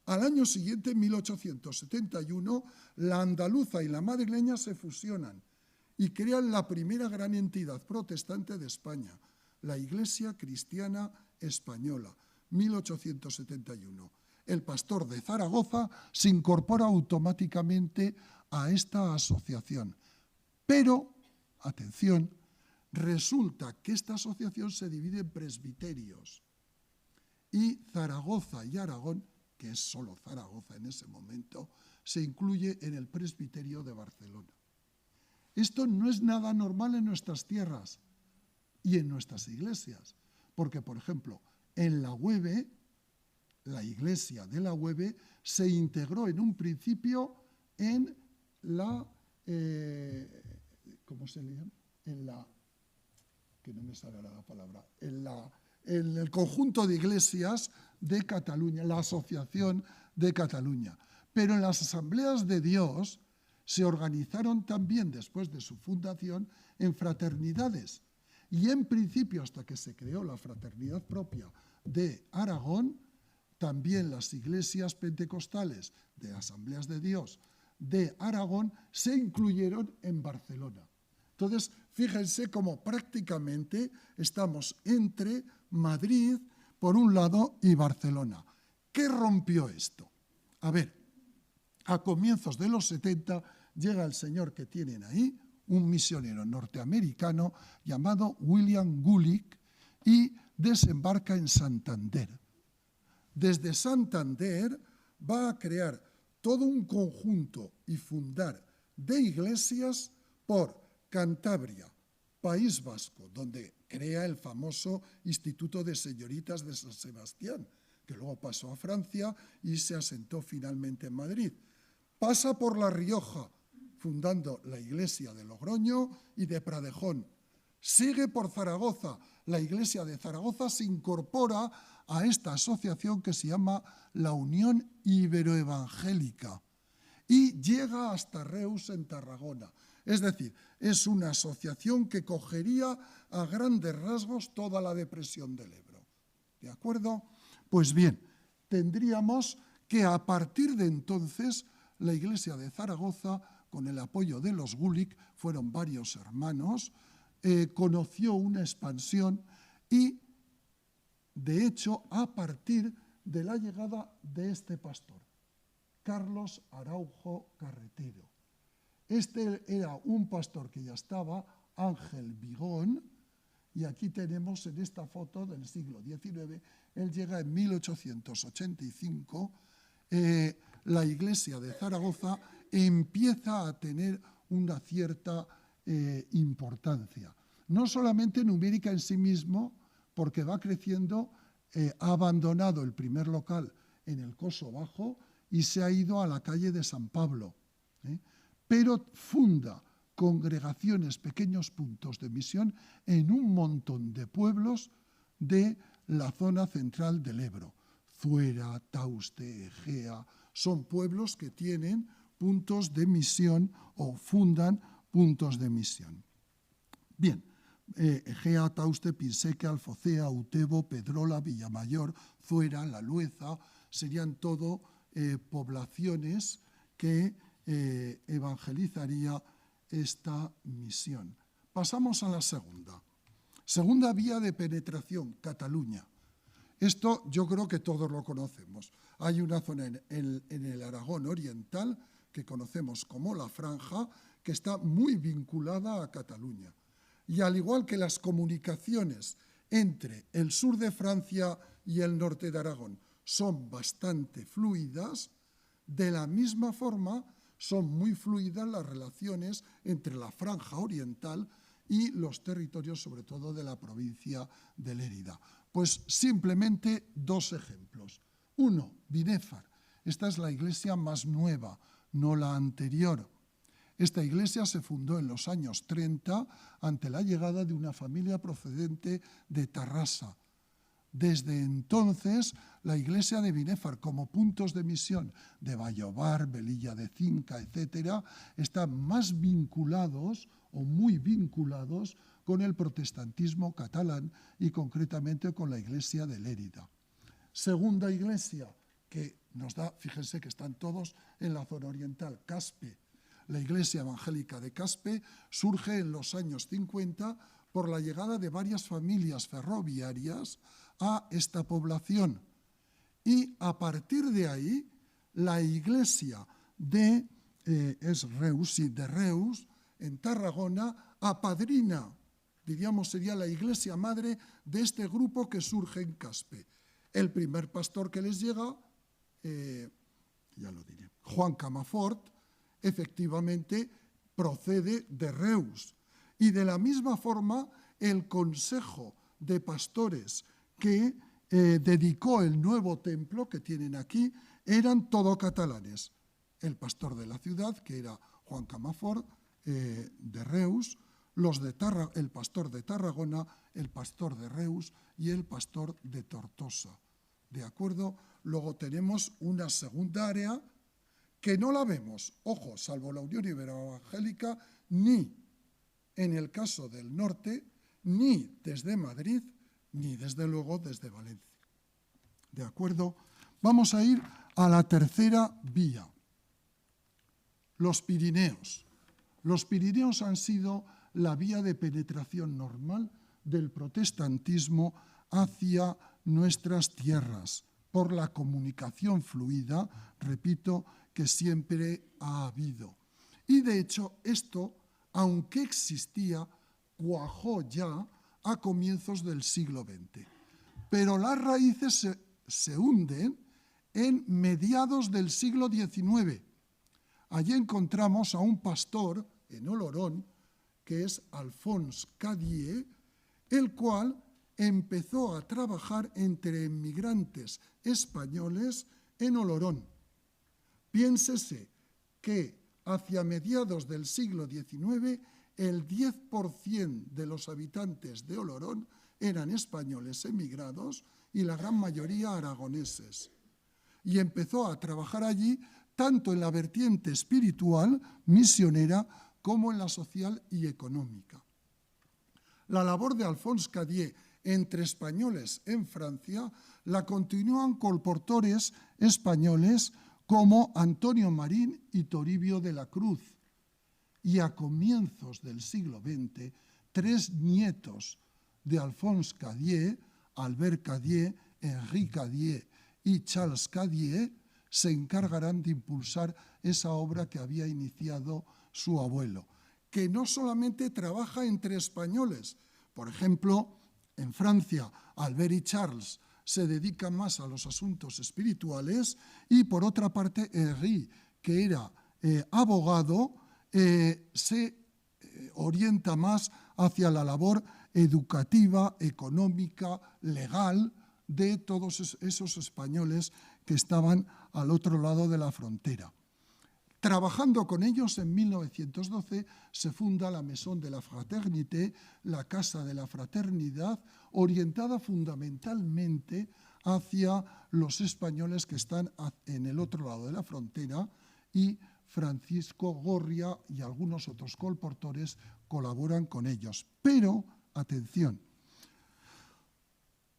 al año siguiente, en 1871, la andaluza y la madrileña se fusionan y crean la primera gran entidad protestante de España, la Iglesia Cristiana Española, 1871. El pastor de Zaragoza se incorpora automáticamente a esta asociación. Pero, atención, resulta que esta asociación se divide en presbiterios y Zaragoza y Aragón, que es solo Zaragoza en ese momento, se incluye en el presbiterio de Barcelona. Esto no es nada normal en nuestras tierras y en nuestras iglesias, porque, por ejemplo, en la Hueve, la iglesia de la Hueve se integró en un principio en la, ¿cómo se le llama? Que no me sale la palabra, en el conjunto de iglesias de Cataluña, la Asociación de Cataluña. Pero en las asambleas de Dios se organizaron también, después de su fundación, en fraternidades. Y en principio, hasta que se creó la fraternidad propia de Aragón, también las iglesias pentecostales de Asambleas de Dios de Aragón se incluyeron en Barcelona. Entonces, fíjense cómo prácticamente estamos entre Madrid, por un lado, y Barcelona. ¿Qué rompió esto? A ver, a comienzos de los 70 llega el señor que tienen ahí, un misionero norteamericano llamado William Gulick, y desembarca en Santander. Desde Santander va a crear todo un conjunto y fundar de iglesias por Cantabria, País Vasco, donde crea el famoso Instituto de Señoritas de San Sebastián, que luego pasó a Francia y se asentó finalmente en Madrid. Pasa por La Rioja, fundando la iglesia de Logroño y de Pradejón. Sigue por Zaragoza. La iglesia de Zaragoza se incorpora a esta asociación que se llama la Unión Iberoevangélica y llega hasta Reus en Tarragona. Es decir, es una asociación que cogería a grandes rasgos toda la depresión del Ebro. ¿De acuerdo? Pues bien, tendríamos que a partir de entonces la iglesia de Zaragoza, con el apoyo de los Gulick, fueron varios hermanos, conoció una expansión y, de hecho, a partir de la llegada de este pastor, Carlos Araujo Carretero, Este era un pastor que ya estaba, Ángel Vigón, y aquí tenemos en esta foto del siglo XIX, él llega en 1885, la iglesia de Zaragoza empieza a tener una cierta importancia. No solamente numérica en sí mismo, porque va creciendo, ha abandonado el primer local en el Coso Bajo y se ha ido a la calle de San Pablo, pero funda congregaciones, pequeños puntos de misión en un montón de pueblos de la zona central del Ebro. Zuera, Tauste, Egea, son pueblos que tienen puntos de misión o fundan puntos de misión. Bien, Egea, Tauste, Pinseque, Alfocea, Utebo, Pedrola, Villamayor, Zuera, La Lueza, serían todo poblaciones que evangelizaría esta misión. Pasamos a la segunda. Segunda vía de penetración, Cataluña. Esto yo creo que todos lo conocemos. Hay una zona en el Aragón oriental que conocemos como la Franja, que está muy vinculada a Cataluña. Y al igual que las comunicaciones entre el sur de Francia y el norte de Aragón son bastante fluidas, de la misma forma son muy fluidas las relaciones entre la Franja Oriental y los territorios, sobre todo de la provincia de Lérida. Pues simplemente dos ejemplos. Uno, Binéfar. Esta es la iglesia más nueva, no la anterior. Esta iglesia se fundó en los años 30 ante la llegada de una familia procedente de Tarrasa. Desde entonces, la iglesia de Binéfar, como puntos de misión de Vallobar, Velilla de Cinca, etcétera, están más vinculados o muy vinculados con el protestantismo catalán y concretamente con la iglesia de Lérida. Segunda iglesia que nos da, fíjense que están todos en la zona oriental, Caspe. La iglesia evangélica de Caspe surge en los años 50 por la llegada de varias familias ferroviarias a esta población. Y a partir de ahí, la iglesia de Reus, en Tarragona, apadrina, diríamos sería la iglesia madre de este grupo que surge en Caspe. El primer pastor que les llega, ya lo diré, Juan Camafort, efectivamente procede de Reus. Y de la misma forma, el consejo de pastores que dedicó el nuevo templo que tienen aquí eran todo catalanes. El pastor de la ciudad, que era Juan Camafort, de Reus, el pastor de Tarragona, el pastor de Reus y el pastor de Tortosa. ¿De acuerdo? Luego tenemos una segunda área que no la vemos, ojo, salvo la Unión Iberoevangélica, ni en el caso del norte, ni desde Madrid, ni desde luego desde Valencia. ¿De acuerdo? Vamos a ir a la tercera vía, los Pirineos. Los Pirineos han sido la vía de penetración normal del protestantismo hacia nuestras tierras, por la comunicación fluida, repito, que siempre ha habido. Y de hecho, esto, aunque existía, cuajó ya a comienzos del siglo XX. Pero las raíces se hunden en mediados del siglo XIX. Allí encontramos a un pastor en Olorón, que es Alphonse Cadier, el cual empezó a trabajar entre inmigrantes españoles en Olorón. Piénsese que hacia mediados del siglo XIX el 10% de los habitantes de Olorón eran españoles emigrados y la gran mayoría aragoneses. Y empezó a trabajar allí tanto en la vertiente espiritual, misionera, como en la social y económica. La labor de Alphonse Cadier entre españoles en Francia la continúan colportores españoles como Antonio Marín y Toribio de la Cruz. Y a comienzos del siglo XX, 3 nietos de Alphonse Cadier, Albert Cadier, Henri Cadier y Charles Cadier, se encargarán de impulsar esa obra que había iniciado su abuelo, que no solamente trabaja entre españoles. Por ejemplo, en Francia, Albert y Charles se dedican más a los asuntos espirituales y, por otra parte, Henri, que era abogado, se orienta más hacia la labor educativa, económica, legal de todos esos españoles que estaban al otro lado de la frontera. Trabajando con ellos, en 1912 se funda la Maison de la Fraternité, la Casa de la Fraternidad, orientada fundamentalmente hacia los españoles que están en el otro lado de la frontera, y Francisco Gorria y algunos otros colportores colaboran con ellos. Pero, atención,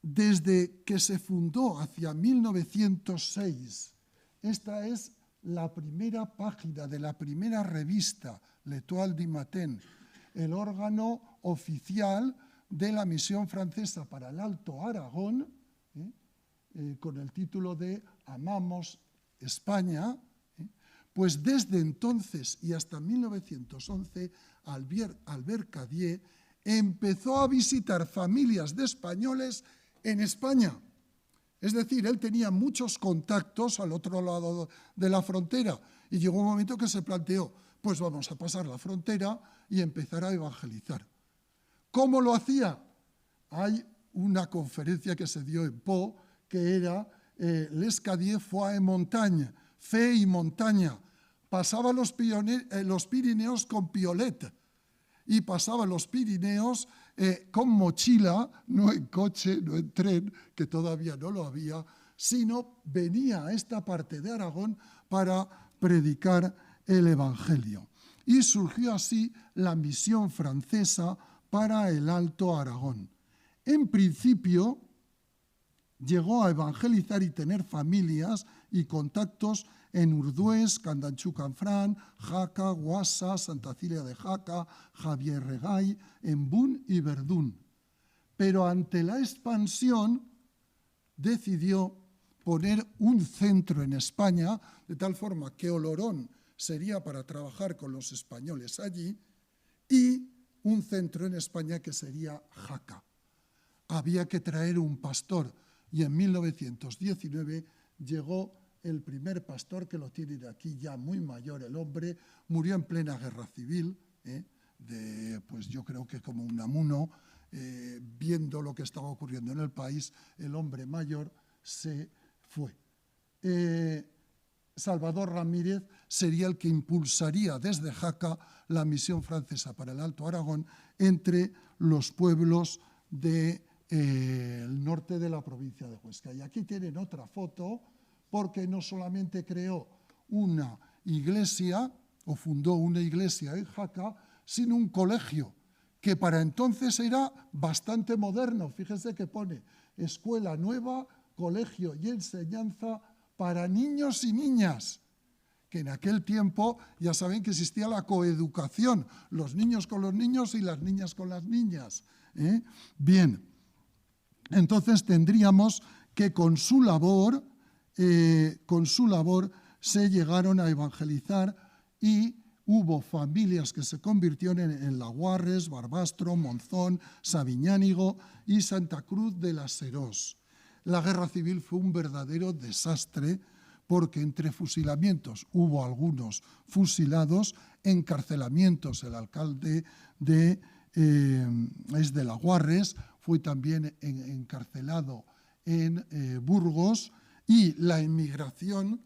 desde que se fundó hacia 1906, esta es la primera página de la primera revista, L'Étoile du Matin, el órgano oficial de la misión francesa para el Alto Aragón, con el título de Amamos España. Pues desde entonces y hasta 1911, Albert Cadier empezó a visitar familias de españoles en España. Es decir, él tenía muchos contactos al otro lado de la frontera y llegó un momento que se planteó, pues vamos a pasar la frontera y empezar a evangelizar. ¿Cómo lo hacía? Hay una conferencia que se dio en Pau que era Les Cadier foi en montagne, fe y montaña. Pasaba los Pirineos con piolet y pasaba los Pirineos con mochila, no en coche, no en tren, que todavía no lo había, sino venía a esta parte de Aragón para predicar el Evangelio. Y surgió así la misión francesa para el Alto Aragón. En principio, llegó a evangelizar y tener familias y contactos en Urdués, Candanchú-Canfrán, Jaca, Guasa, Santa Cilia de Jaca, Javier Regay, Embún y Verdún. Pero ante la expansión decidió poner un centro en España, de tal forma que Olorón sería para trabajar con los españoles allí, y un centro en España que sería Jaca. Había que traer un pastor, y en 1919 llegó el primer pastor, que lo tienen aquí ya muy mayor el hombre, murió en plena guerra civil, pues yo creo que como Unamuno, viendo lo que estaba ocurriendo en el país, el hombre mayor se fue. Salvador Ramírez sería el que impulsaría desde Jaca la misión francesa para el Alto Aragón entre los pueblos del norte de la provincia de Huesca. Y aquí tienen otra foto, porque no solamente creó una iglesia o fundó una iglesia en Jaca, sino un colegio que para entonces era bastante moderno. Fíjense que pone escuela nueva, colegio y enseñanza para niños y niñas, que en aquel tiempo ya saben que existía la coeducación, los niños con los niños y las niñas con las niñas. Bien, entonces tendríamos que con su labor se llegaron a evangelizar y hubo familias que se convirtieron en Laguarres, Barbastro, Monzón, Sabiñánigo y Santa Cruz de las Serós. La guerra civil fue un verdadero desastre porque entre fusilamientos hubo algunos fusilados, encarcelamientos. El alcalde de Laguarres fue también encarcelado en Burgos, y la inmigración,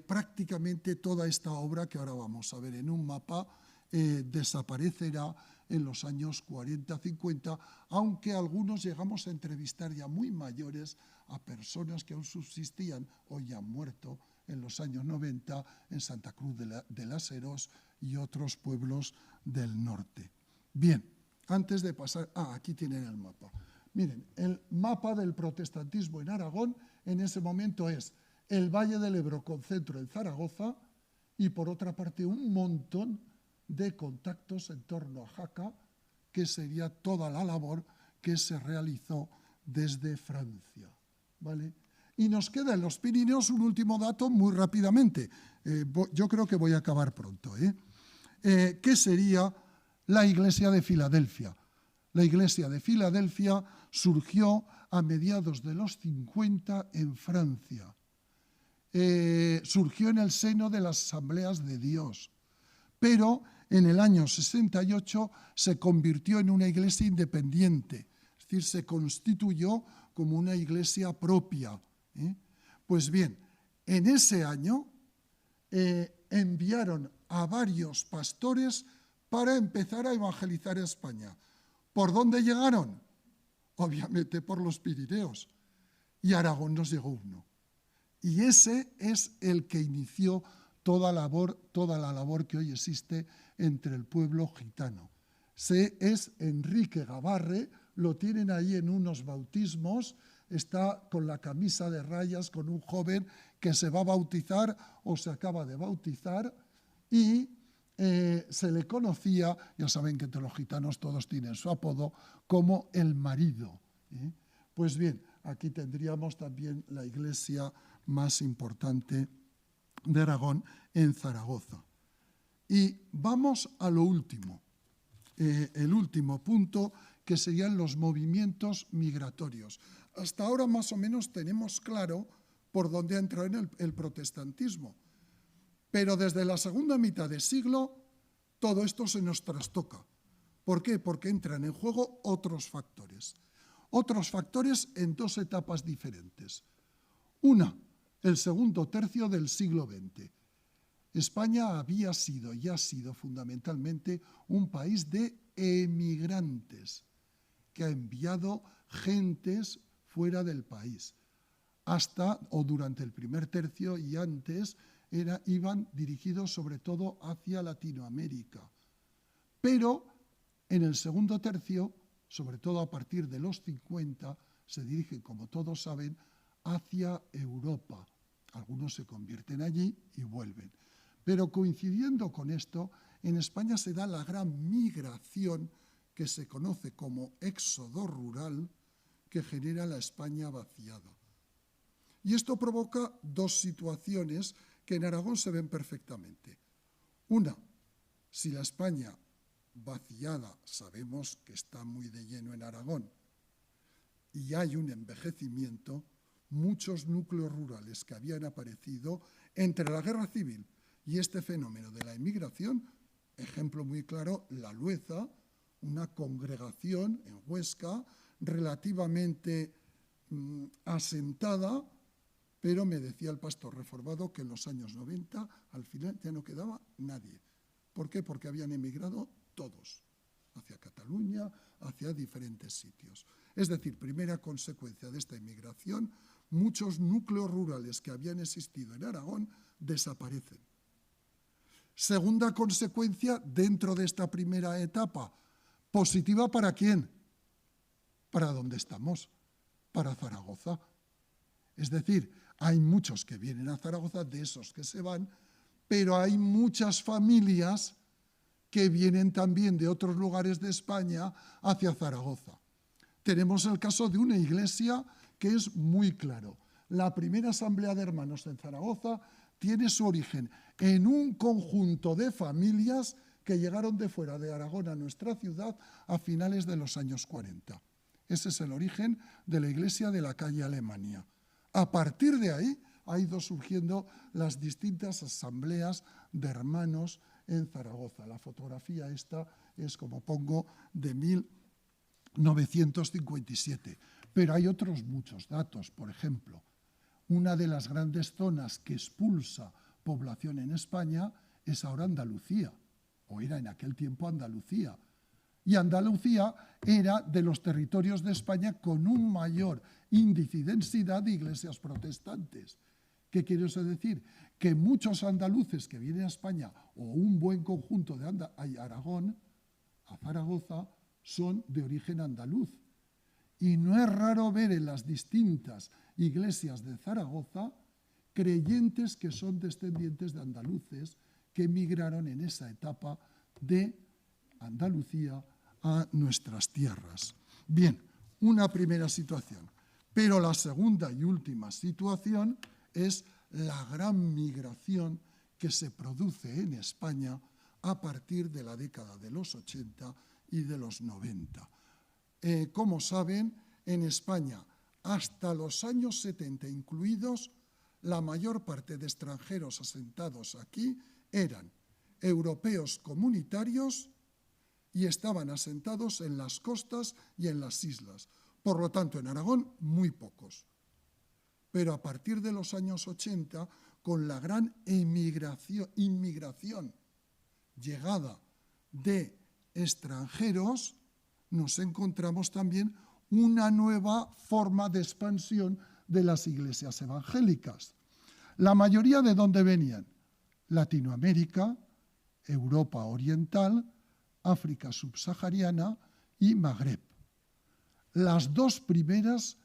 prácticamente toda esta obra que ahora vamos a ver en un mapa desaparecerá en los años 40-50, aunque algunos llegamos a entrevistar ya muy mayores a personas que aún subsistían o ya han muerto en los años 90 en Santa Cruz de las Serós y otros pueblos del norte. Bien, antes de pasar, aquí tienen el mapa. Miren, el mapa del protestantismo en Aragón en ese momento es el Valle del Ebro con centro en Zaragoza y por otra parte un montón de contactos en torno a Jaca, que sería toda la labor que se realizó desde Francia, ¿vale? Y nos queda en los Pirineos un último dato muy rápidamente. Yo creo que voy a acabar pronto. ¿Qué sería la Iglesia de Filadelfia? La Iglesia de Filadelfia surgió a mediados de los 50 en Francia. Surgió en el seno de las Asambleas de Dios, pero en el año 68 se convirtió en una iglesia independiente, es decir, se constituyó como una iglesia propia. Pues bien, en ese año enviaron a varios pastores para empezar a evangelizar España. ¿Por dónde llegaron? Obviamente por los Pirineos. Y a Aragón nos llegó uno. Y ese es el que inició toda la labor que hoy existe entre el pueblo gitano. Es Enrique Gabarre, lo tienen ahí en unos bautismos, está con la camisa de rayas, con un joven que se va a bautizar o se acaba de bautizar, y se le conocía, ya saben que entre los gitanos todos tienen su apodo, como el marido. Pues bien, aquí tendríamos también la iglesia más importante de Aragón, en Zaragoza. Y vamos a lo último, el último punto, que serían los movimientos migratorios. Hasta ahora más o menos tenemos claro por dónde ha entrado en el protestantismo, pero desde la segunda mitad del siglo todo esto se nos trastoca. ¿Por qué? Porque entran en juego otros factores en dos etapas diferentes. Una, el segundo tercio del siglo XX. España había sido y ha sido fundamentalmente un país de emigrantes, que ha enviado gentes fuera del país. Hasta o durante el primer tercio y antes iban dirigidos sobre todo hacia Latinoamérica. Pero en el segundo tercio, sobre todo a partir de los 50, se dirigen, como todos saben, hacia Europa. Algunos se convierten allí y vuelven. Pero coincidiendo con esto, en España se da la gran migración que se conoce como éxodo rural, que genera la España vaciada. Y esto provoca dos situaciones que en Aragón se ven perfectamente. Una, si la España vaciada sabemos que está muy de lleno en Aragón y hay un envejecimiento, muchos núcleos rurales que habían aparecido entre la guerra civil y este fenómeno de la emigración, ejemplo muy claro, La Lueza, una congregación en Huesca relativamente asentada, pero me decía el pastor reformado que en los años 90 al final ya no quedaba nadie. ¿Por qué? Porque habían emigrado todos, hacia Cataluña, hacia diferentes sitios. Es decir, primera consecuencia de esta inmigración, muchos núcleos rurales que habían existido en Aragón desaparecen. Segunda consecuencia dentro de esta primera etapa, positiva ¿para quién? ¿Para dónde estamos? Para Zaragoza. Es decir, hay muchos que vienen a Zaragoza, de esos que se van, pero hay muchas familias que vienen también de otros lugares de España hacia Zaragoza. Tenemos el caso de una iglesia que es muy claro. La primera asamblea de hermanos en Zaragoza tiene su origen en un conjunto de familias que llegaron de fuera de Aragón a nuestra ciudad a finales de los años 40. Ese es el origen de la iglesia de la calle Alemania. A partir de ahí ha ido surgiendo las distintas asambleas de hermanos en Zaragoza. La fotografía esta es, como pongo, de 1957. Pero hay otros muchos datos. Por ejemplo, una de las grandes zonas que expulsa población en España es ahora Andalucía, o era en aquel tiempo Andalucía. Y Andalucía era de los territorios de España con un mayor índice y densidad de iglesias protestantes. ¿Qué quiere eso decir? Que muchos andaluces que vienen a España, o un buen conjunto de Aragón, a Zaragoza, son de origen andaluz. Y no es raro ver en las distintas iglesias de Zaragoza creyentes que son descendientes de andaluces que emigraron en esa etapa de Andalucía a nuestras tierras. Bien, una primera situación. Pero la segunda y última situación es la gran migración que se produce en España a partir de la década de los 80 y de los 90. Como saben, en España, hasta los años 70 incluidos, la mayor parte de extranjeros asentados aquí eran europeos comunitarios y estaban asentados en las costas y en las islas. Por lo tanto, en Aragón, muy pocos. Pero a partir de los años 80, con la gran inmigración, llegada de extranjeros, nos encontramos también una nueva forma de expansión de las iglesias evangélicas. La mayoría de dónde venían: Latinoamérica, Europa Oriental, África subsahariana y Magreb. Las dos primeras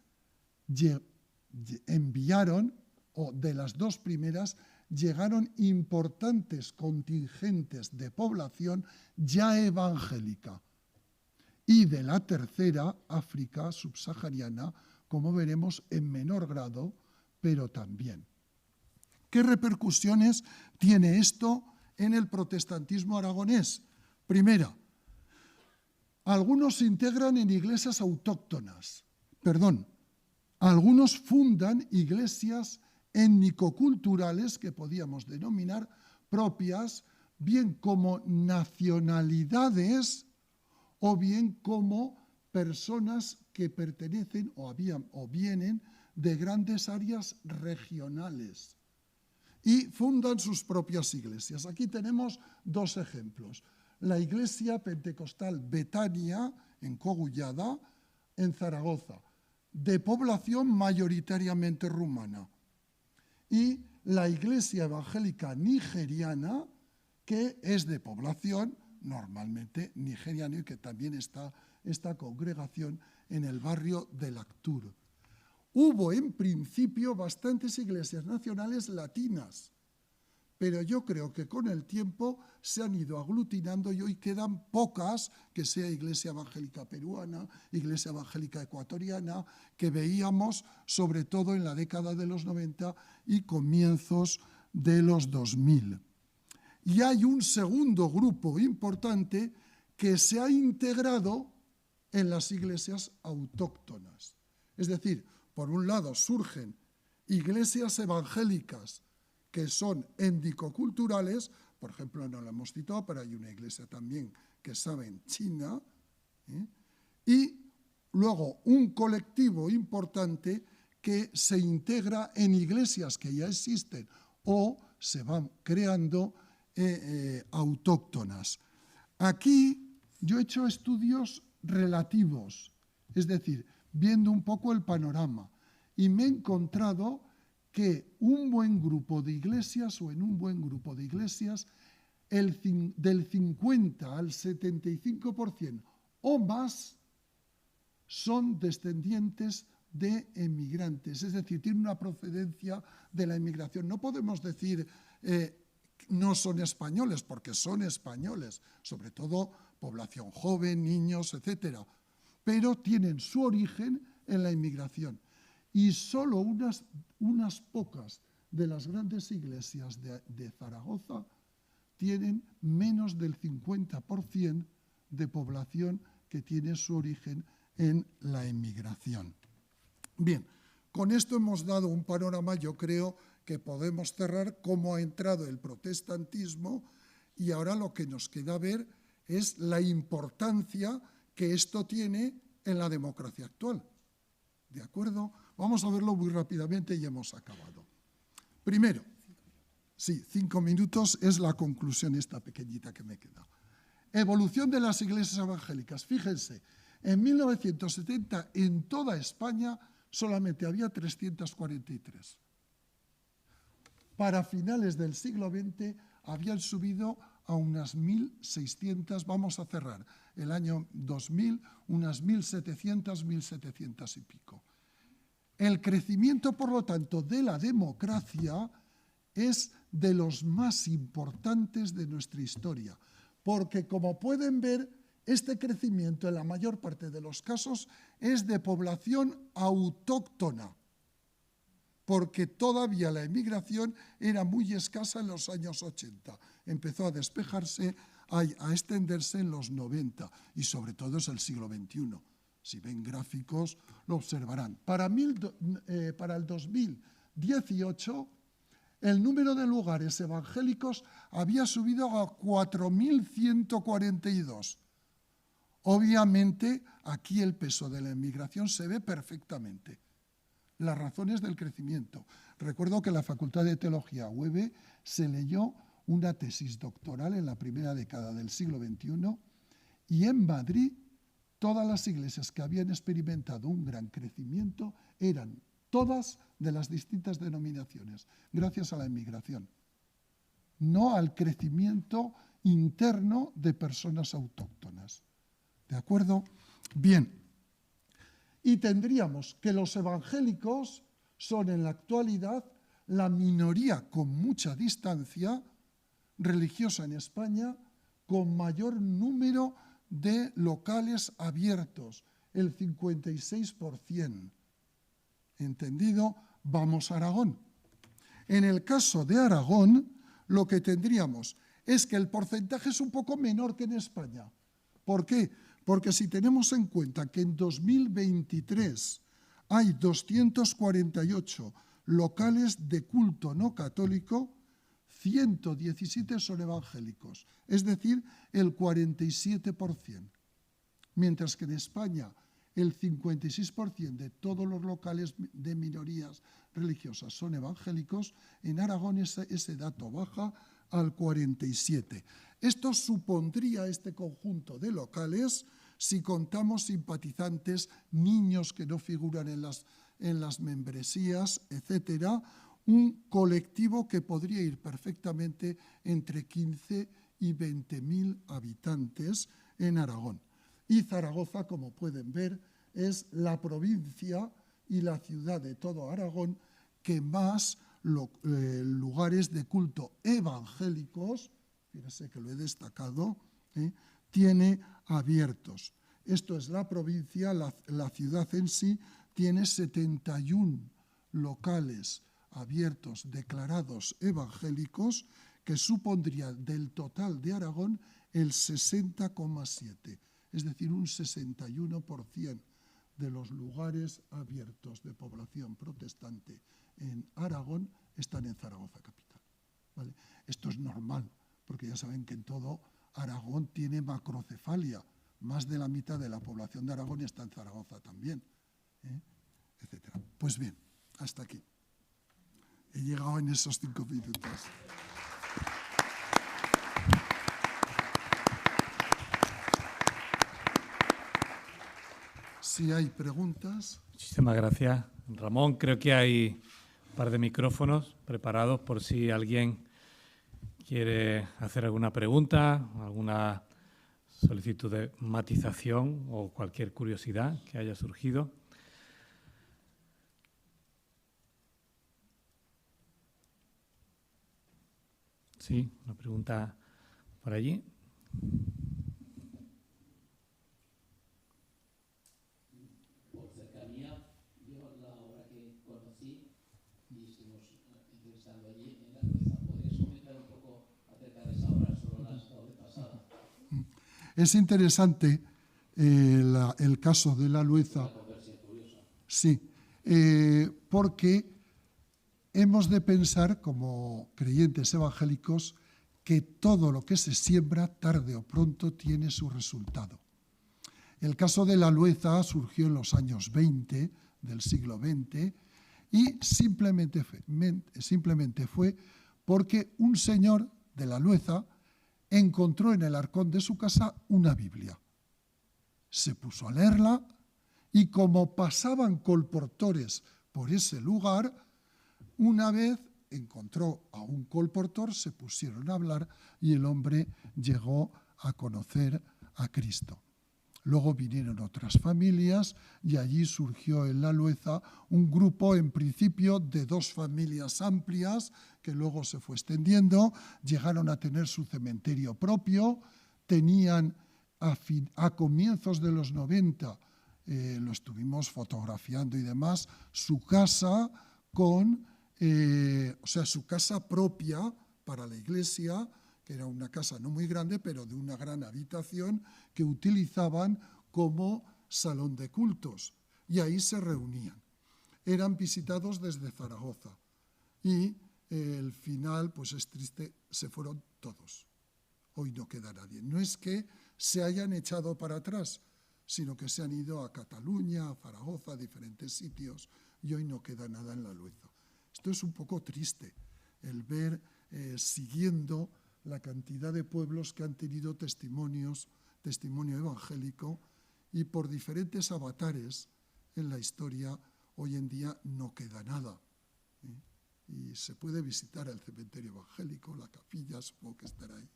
enviaron, o de las dos primeras, llegaron importantes contingentes de población ya evangélica. Y de la tercera, África subsahariana, como veremos, en menor grado, pero también. ¿Qué repercusiones tiene esto en el protestantismo aragonés? Primera, algunos se integran en iglesias autóctonas, algunos fundan iglesias étnico-culturales que podíamos denominar propias, bien como nacionalidades o bien como personas que pertenecen o vienen de grandes áreas regionales y fundan sus propias iglesias. Aquí tenemos dos ejemplos. La iglesia pentecostal Betania, en Cogullada, en Zaragoza, de población mayoritariamente rumana, y la iglesia evangélica nigeriana, que es de población normalmente nigeriana y que también está esta congregación en el barrio de Lactur. Hubo en principio bastantes iglesias nacionales latinas, pero yo creo que con el tiempo se han ido aglutinando y hoy quedan pocas, que sea Iglesia Evangélica Peruana, Iglesia Evangélica Ecuatoriana, que veíamos sobre todo en la década de los 90 y comienzos de los 2000. Y hay un segundo grupo importante que se ha integrado en las iglesias autóctonas. Es decir, por un lado surgen iglesias evangélicas que son étnico-culturales, por ejemplo, no lo hemos citado, pero hay una iglesia también que sabe en China, y luego un colectivo importante que se integra en iglesias que ya existen o se van creando autóctonas. Aquí yo he hecho estudios relativos, es decir, viendo un poco el panorama, y me he encontrado que un buen grupo de iglesias, o en un buen grupo de iglesias, del 50 al 75% o más son descendientes de emigrantes, es decir, tienen una procedencia de la inmigración. No podemos decir no son españoles, porque son españoles, sobre todo población joven, niños, etcétera, pero tienen su origen en la inmigración. Y solo unas pocas de las grandes iglesias de Zaragoza tienen menos del 50% de población que tiene su origen en la emigración. Bien, con esto hemos dado un panorama, yo creo que podemos cerrar cómo ha entrado el protestantismo, y ahora lo que nos queda ver es la importancia que esto tiene en la democracia actual. ¿De acuerdo? Vamos a verlo muy rápidamente y hemos acabado. Primero, 5 minutos es la conclusión esta pequeñita que me queda. Evolución de las iglesias evangélicas. Fíjense, en 1970 en toda España solamente había 343. Para finales del siglo XX habían subido a unas 1.600, vamos a cerrar el año 2000, unas 1.700, 1.700 y pico. El crecimiento, por lo tanto, de la democracia es de los más importantes de nuestra historia, porque como pueden ver, Este crecimiento, en la mayor parte de los casos, es de población autóctona, porque todavía la emigración era muy escasa en los años 80. Empezó a despejarse, a extenderse en los 90, y sobre todo es el siglo XXI. Si ven gráficos, lo observarán. Para el 2018, el número de lugares evangélicos había subido a 4.142. Obviamente, aquí el peso de la emigración se ve perfectamente. Las razones del crecimiento. Recuerdo que en la Facultad de Teología UEB se leyó una tesis doctoral en la primera década del siglo XXI y en Madrid todas las iglesias que habían experimentado un gran crecimiento eran todas de las distintas denominaciones, gracias a la emigración, no al crecimiento interno de personas autóctonas. ¿De acuerdo? Bien. Y tendríamos que los evangélicos son en la actualidad la minoría con mucha distancia religiosa en España, con mayor número de locales abiertos, el 56%. ¿Entendido? Vamos a Aragón. En el caso de Aragón, lo que tendríamos es que el porcentaje es un poco menor que en España. ¿Por qué? Porque si tenemos en cuenta que en 2023 hay 248 locales de culto no católico, 117 son evangélicos, es decir, el 47%. Mientras que en España el 56% de todos los locales de minorías religiosas son evangélicos, en Aragón ese dato baja al 47%. Esto supondría este conjunto de locales, si contamos simpatizantes, niños que no figuran en las membresías, etcétera, un colectivo que podría ir perfectamente entre 15 y 20.000 habitantes en Aragón. Y Zaragoza, como pueden ver, es la provincia y la ciudad de todo Aragón que más lugares de culto evangélicos, fíjense que lo he destacado, tiene abiertos. Esto es la provincia, la ciudad en sí tiene 71 locales abiertos declarados evangélicos, que supondría del total de Aragón el 60,7%, es decir, un 61% de los lugares abiertos de población protestante en Aragón están en Zaragoza capital. ¿Vale? Esto es normal, porque ya saben que en todo Aragón tiene macrocefalia. Más de la mitad de la población de Aragón está en Zaragoza también, etcétera. Pues bien, hasta aquí. He llegado en esos 5 minutos. Si hay preguntas. Muchísimas gracias, Ramón. Creo que hay un par de micrófonos preparados por si alguien quiere hacer alguna pregunta, alguna solicitud de matización o cualquier curiosidad que haya surgido. Sí, una pregunta por allí. Por cercanía, yo la obra que conocí y estuvimos entrevistando allí en la Lueza. ¿Podrías comentar un poco acerca de esa obra? Solo la has estado de pasada. Es interesante el caso de la Lueza. Una conversión curiosa. Sí, porque hemos de pensar como creyentes evangélicos que todo lo que se siembra tarde o pronto tiene su resultado. El caso de la Lueza surgió en los años 20 del siglo XX y simplemente fue porque un señor de la Lueza encontró en el arcón de su casa una Biblia. Se puso a leerla y como pasaban colportores por ese lugar, una vez encontró a un colportor, se pusieron a hablar y el hombre llegó a conocer a Cristo. Luego vinieron otras familias y allí surgió en la Lueza un grupo, en principio, de 2 familias amplias, que luego se fue extendiendo, llegaron a tener su cementerio propio, tenían a comienzos de los 90, lo estuvimos fotografiando y demás, su casa su casa propia para la iglesia, que era una casa no muy grande, pero de una gran habitación que utilizaban como salón de cultos. Y ahí se reunían. Eran visitados desde Zaragoza. Y el final, pues es triste, se fueron todos. Hoy no queda nadie. No es que se hayan echado para atrás, sino que se han ido a Cataluña, a Zaragoza, a diferentes sitios, y hoy no queda nada en La Lueza. Esto es un poco triste, el ver, siguiendo la cantidad de pueblos que han tenido testimonio evangélico, y por diferentes avatares en la historia, hoy en día no queda nada. Y se puede visitar el cementerio evangélico, la capilla, supongo que estará ahí.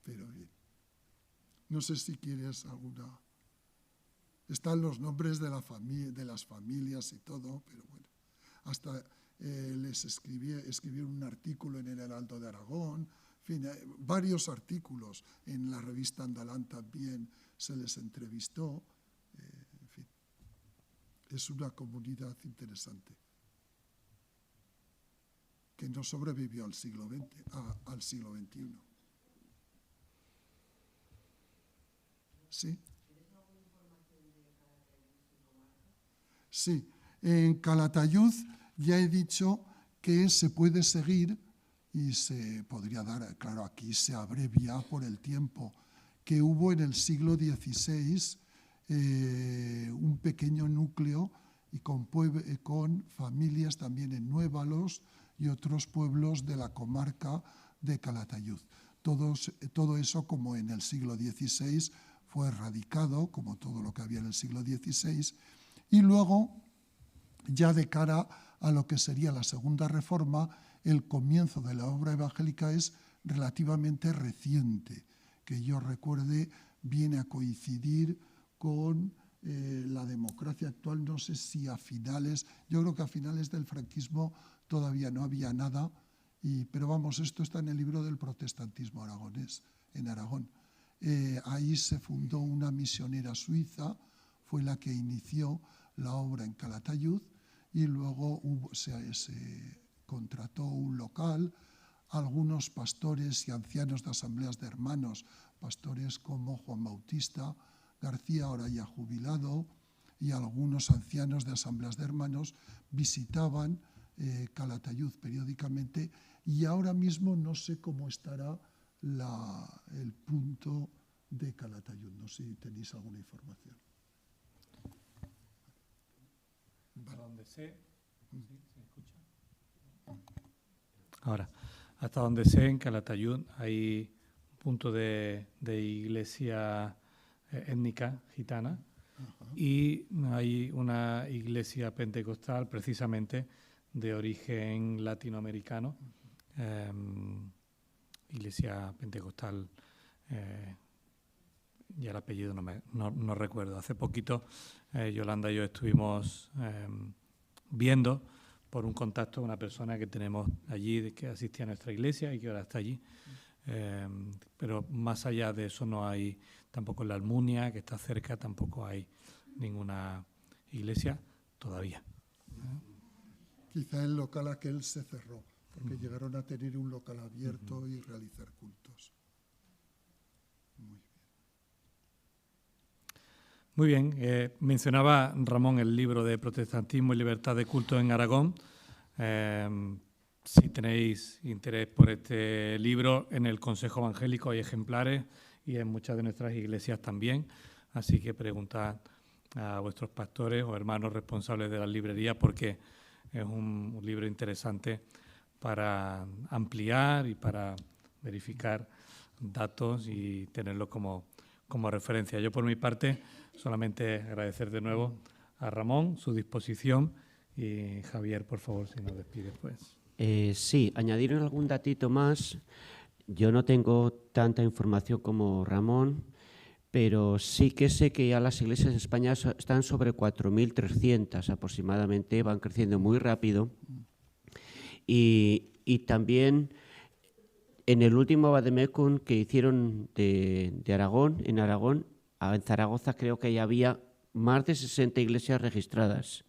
Pero bien, no sé si quieres alguna... Están los nombres de las familias y todo, pero bueno, hasta les escribieron un artículo en el Heraldo de Aragón, en fin, varios artículos, en la revista Andalán también se les entrevistó, en fin, es una comunidad interesante que no sobrevivió al siglo XX, al siglo XXI. ¿Sí? Sí, en Calatayud ya he dicho que se puede seguir y se podría dar, claro, aquí se abrevia por el tiempo, que hubo en el siglo XVI un pequeño núcleo y con familias también en Nuévalos y otros pueblos de la comarca de Calatayud. Todo eso, como en el siglo XVI, fue erradicado, como todo lo que había en el siglo XVI, y luego, ya de cara a lo que sería la Segunda Reforma, el comienzo de la obra evangélica es relativamente reciente, que yo recuerde viene a coincidir con la democracia actual, no sé si a finales, yo creo que a finales del franquismo todavía no había nada, pero vamos, esto está en el libro del protestantismo aragonés, en Aragón. Ahí se fundó una misionera suiza, fue la que inició la obra en Calatayud, y luego se contrató un local, algunos pastores y ancianos de asambleas de hermanos, pastores como Juan Bautista García, ahora ya jubilado, y algunos ancianos de asambleas de hermanos visitaban Calatayud periódicamente, y ahora mismo no sé cómo estará el punto de Calatayud, no sé si tenéis alguna información. Hasta donde sé, ¿sí? ¿Se escucha? Ahora, hasta donde sé, en Calatayud hay un punto de iglesia étnica gitana. Ajá. Y hay una iglesia pentecostal precisamente de origen latinoamericano, iglesia pentecostal, y el apellido no recuerdo. Hace poquito Yolanda y yo estuvimos viendo por un contacto a una persona que tenemos allí, que asistía a nuestra iglesia y que ahora está allí. Pero más allá de eso no hay, tampoco en la Almunia, que está cerca, tampoco hay ninguna iglesia todavía. Quizá el local aquel se cerró, porque llegaron a tener un local abierto y realizar cultos. Muy bien. Mencionaba Ramón el libro de Protestantismo y Libertad de Culto en Aragón. Si tenéis interés por este libro, en el Consejo Evangélico hay ejemplares y en muchas de nuestras iglesias también. Así que preguntad a vuestros pastores o hermanos responsables de la librería, porque es un libro interesante para ampliar y para verificar datos y tenerlo como referencia. Yo, por mi parte, solamente agradecer de nuevo a Ramón su disposición, y Javier, por favor, si nos despides, pues. Sí, añadir algún datito más. Yo no tengo tanta información como Ramón, pero sí que sé que ya las iglesias en España están sobre 4.300 aproximadamente, van creciendo muy rápido. Y también en el último Vademecum que hicieron de Aragón, en Zaragoza creo que ya había más de 60 iglesias registradas.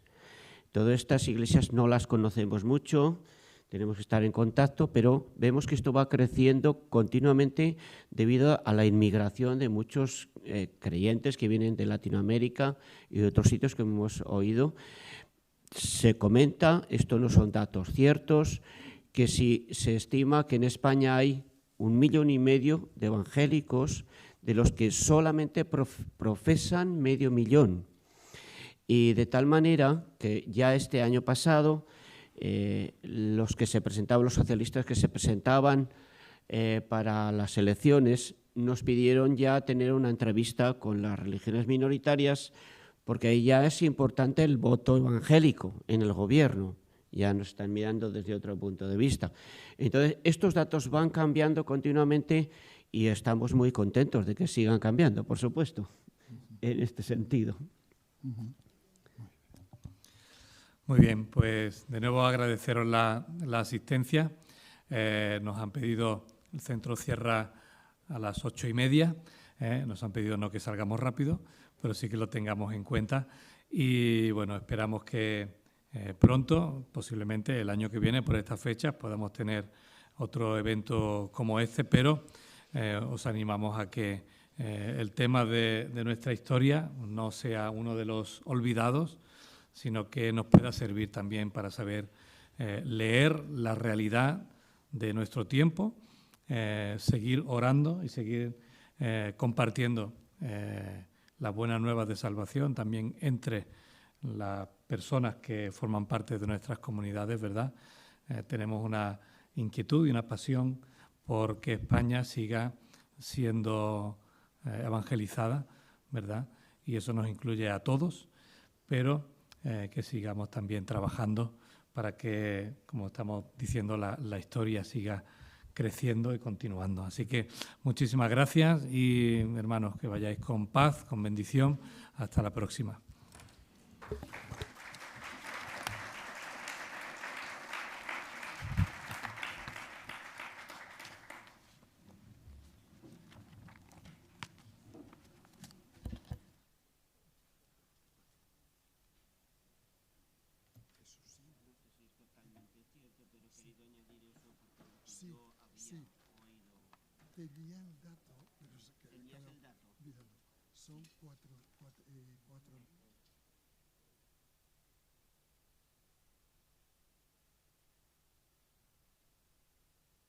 Todas estas iglesias no las conocemos mucho, tenemos que estar en contacto, pero vemos que esto va creciendo continuamente debido a la inmigración de muchos creyentes que vienen de Latinoamérica y de otros sitios que hemos oído. Se comenta, esto no son datos ciertos, que si se estima que en España hay 1,5 millones de evangélicos, de los que solamente profesan 500,000. Y de tal manera que ya este año pasado, los socialistas que se presentaban para las elecciones, nos pidieron ya tener una entrevista con las religiones minoritarias, porque ahí ya es importante el voto evangélico en el gobierno. Ya nos están mirando desde otro punto de vista. Entonces, estos datos van cambiando continuamente y estamos muy contentos de que sigan cambiando, por supuesto, en este sentido. Muy bien, pues de nuevo agradeceros la asistencia. Nos han pedido, el centro cierra a las 8:30, nos han pedido no que salgamos rápido, pero sí que lo tengamos en cuenta. Y bueno, esperamos que pronto, posiblemente el año que viene, por estas fechas, podamos tener otro evento como este, pero os animamos a que el tema de nuestra historia no sea uno de los olvidados, sino que nos pueda servir también para saber leer la realidad de nuestro tiempo, seguir orando y seguir compartiendo las buenas nuevas de salvación también entre las personas que forman parte de nuestras comunidades, ¿verdad? Tenemos una inquietud y una pasión por que España siga siendo evangelizada, ¿verdad? Y eso nos incluye a todos, pero que sigamos también trabajando para que, como estamos diciendo, la historia siga creciendo y continuando. Así que muchísimas gracias y, hermanos, que vayáis con paz, con bendición. Hasta la próxima. Sí, tenía el dato, pero es que... ¿Tenías el dato? Son 4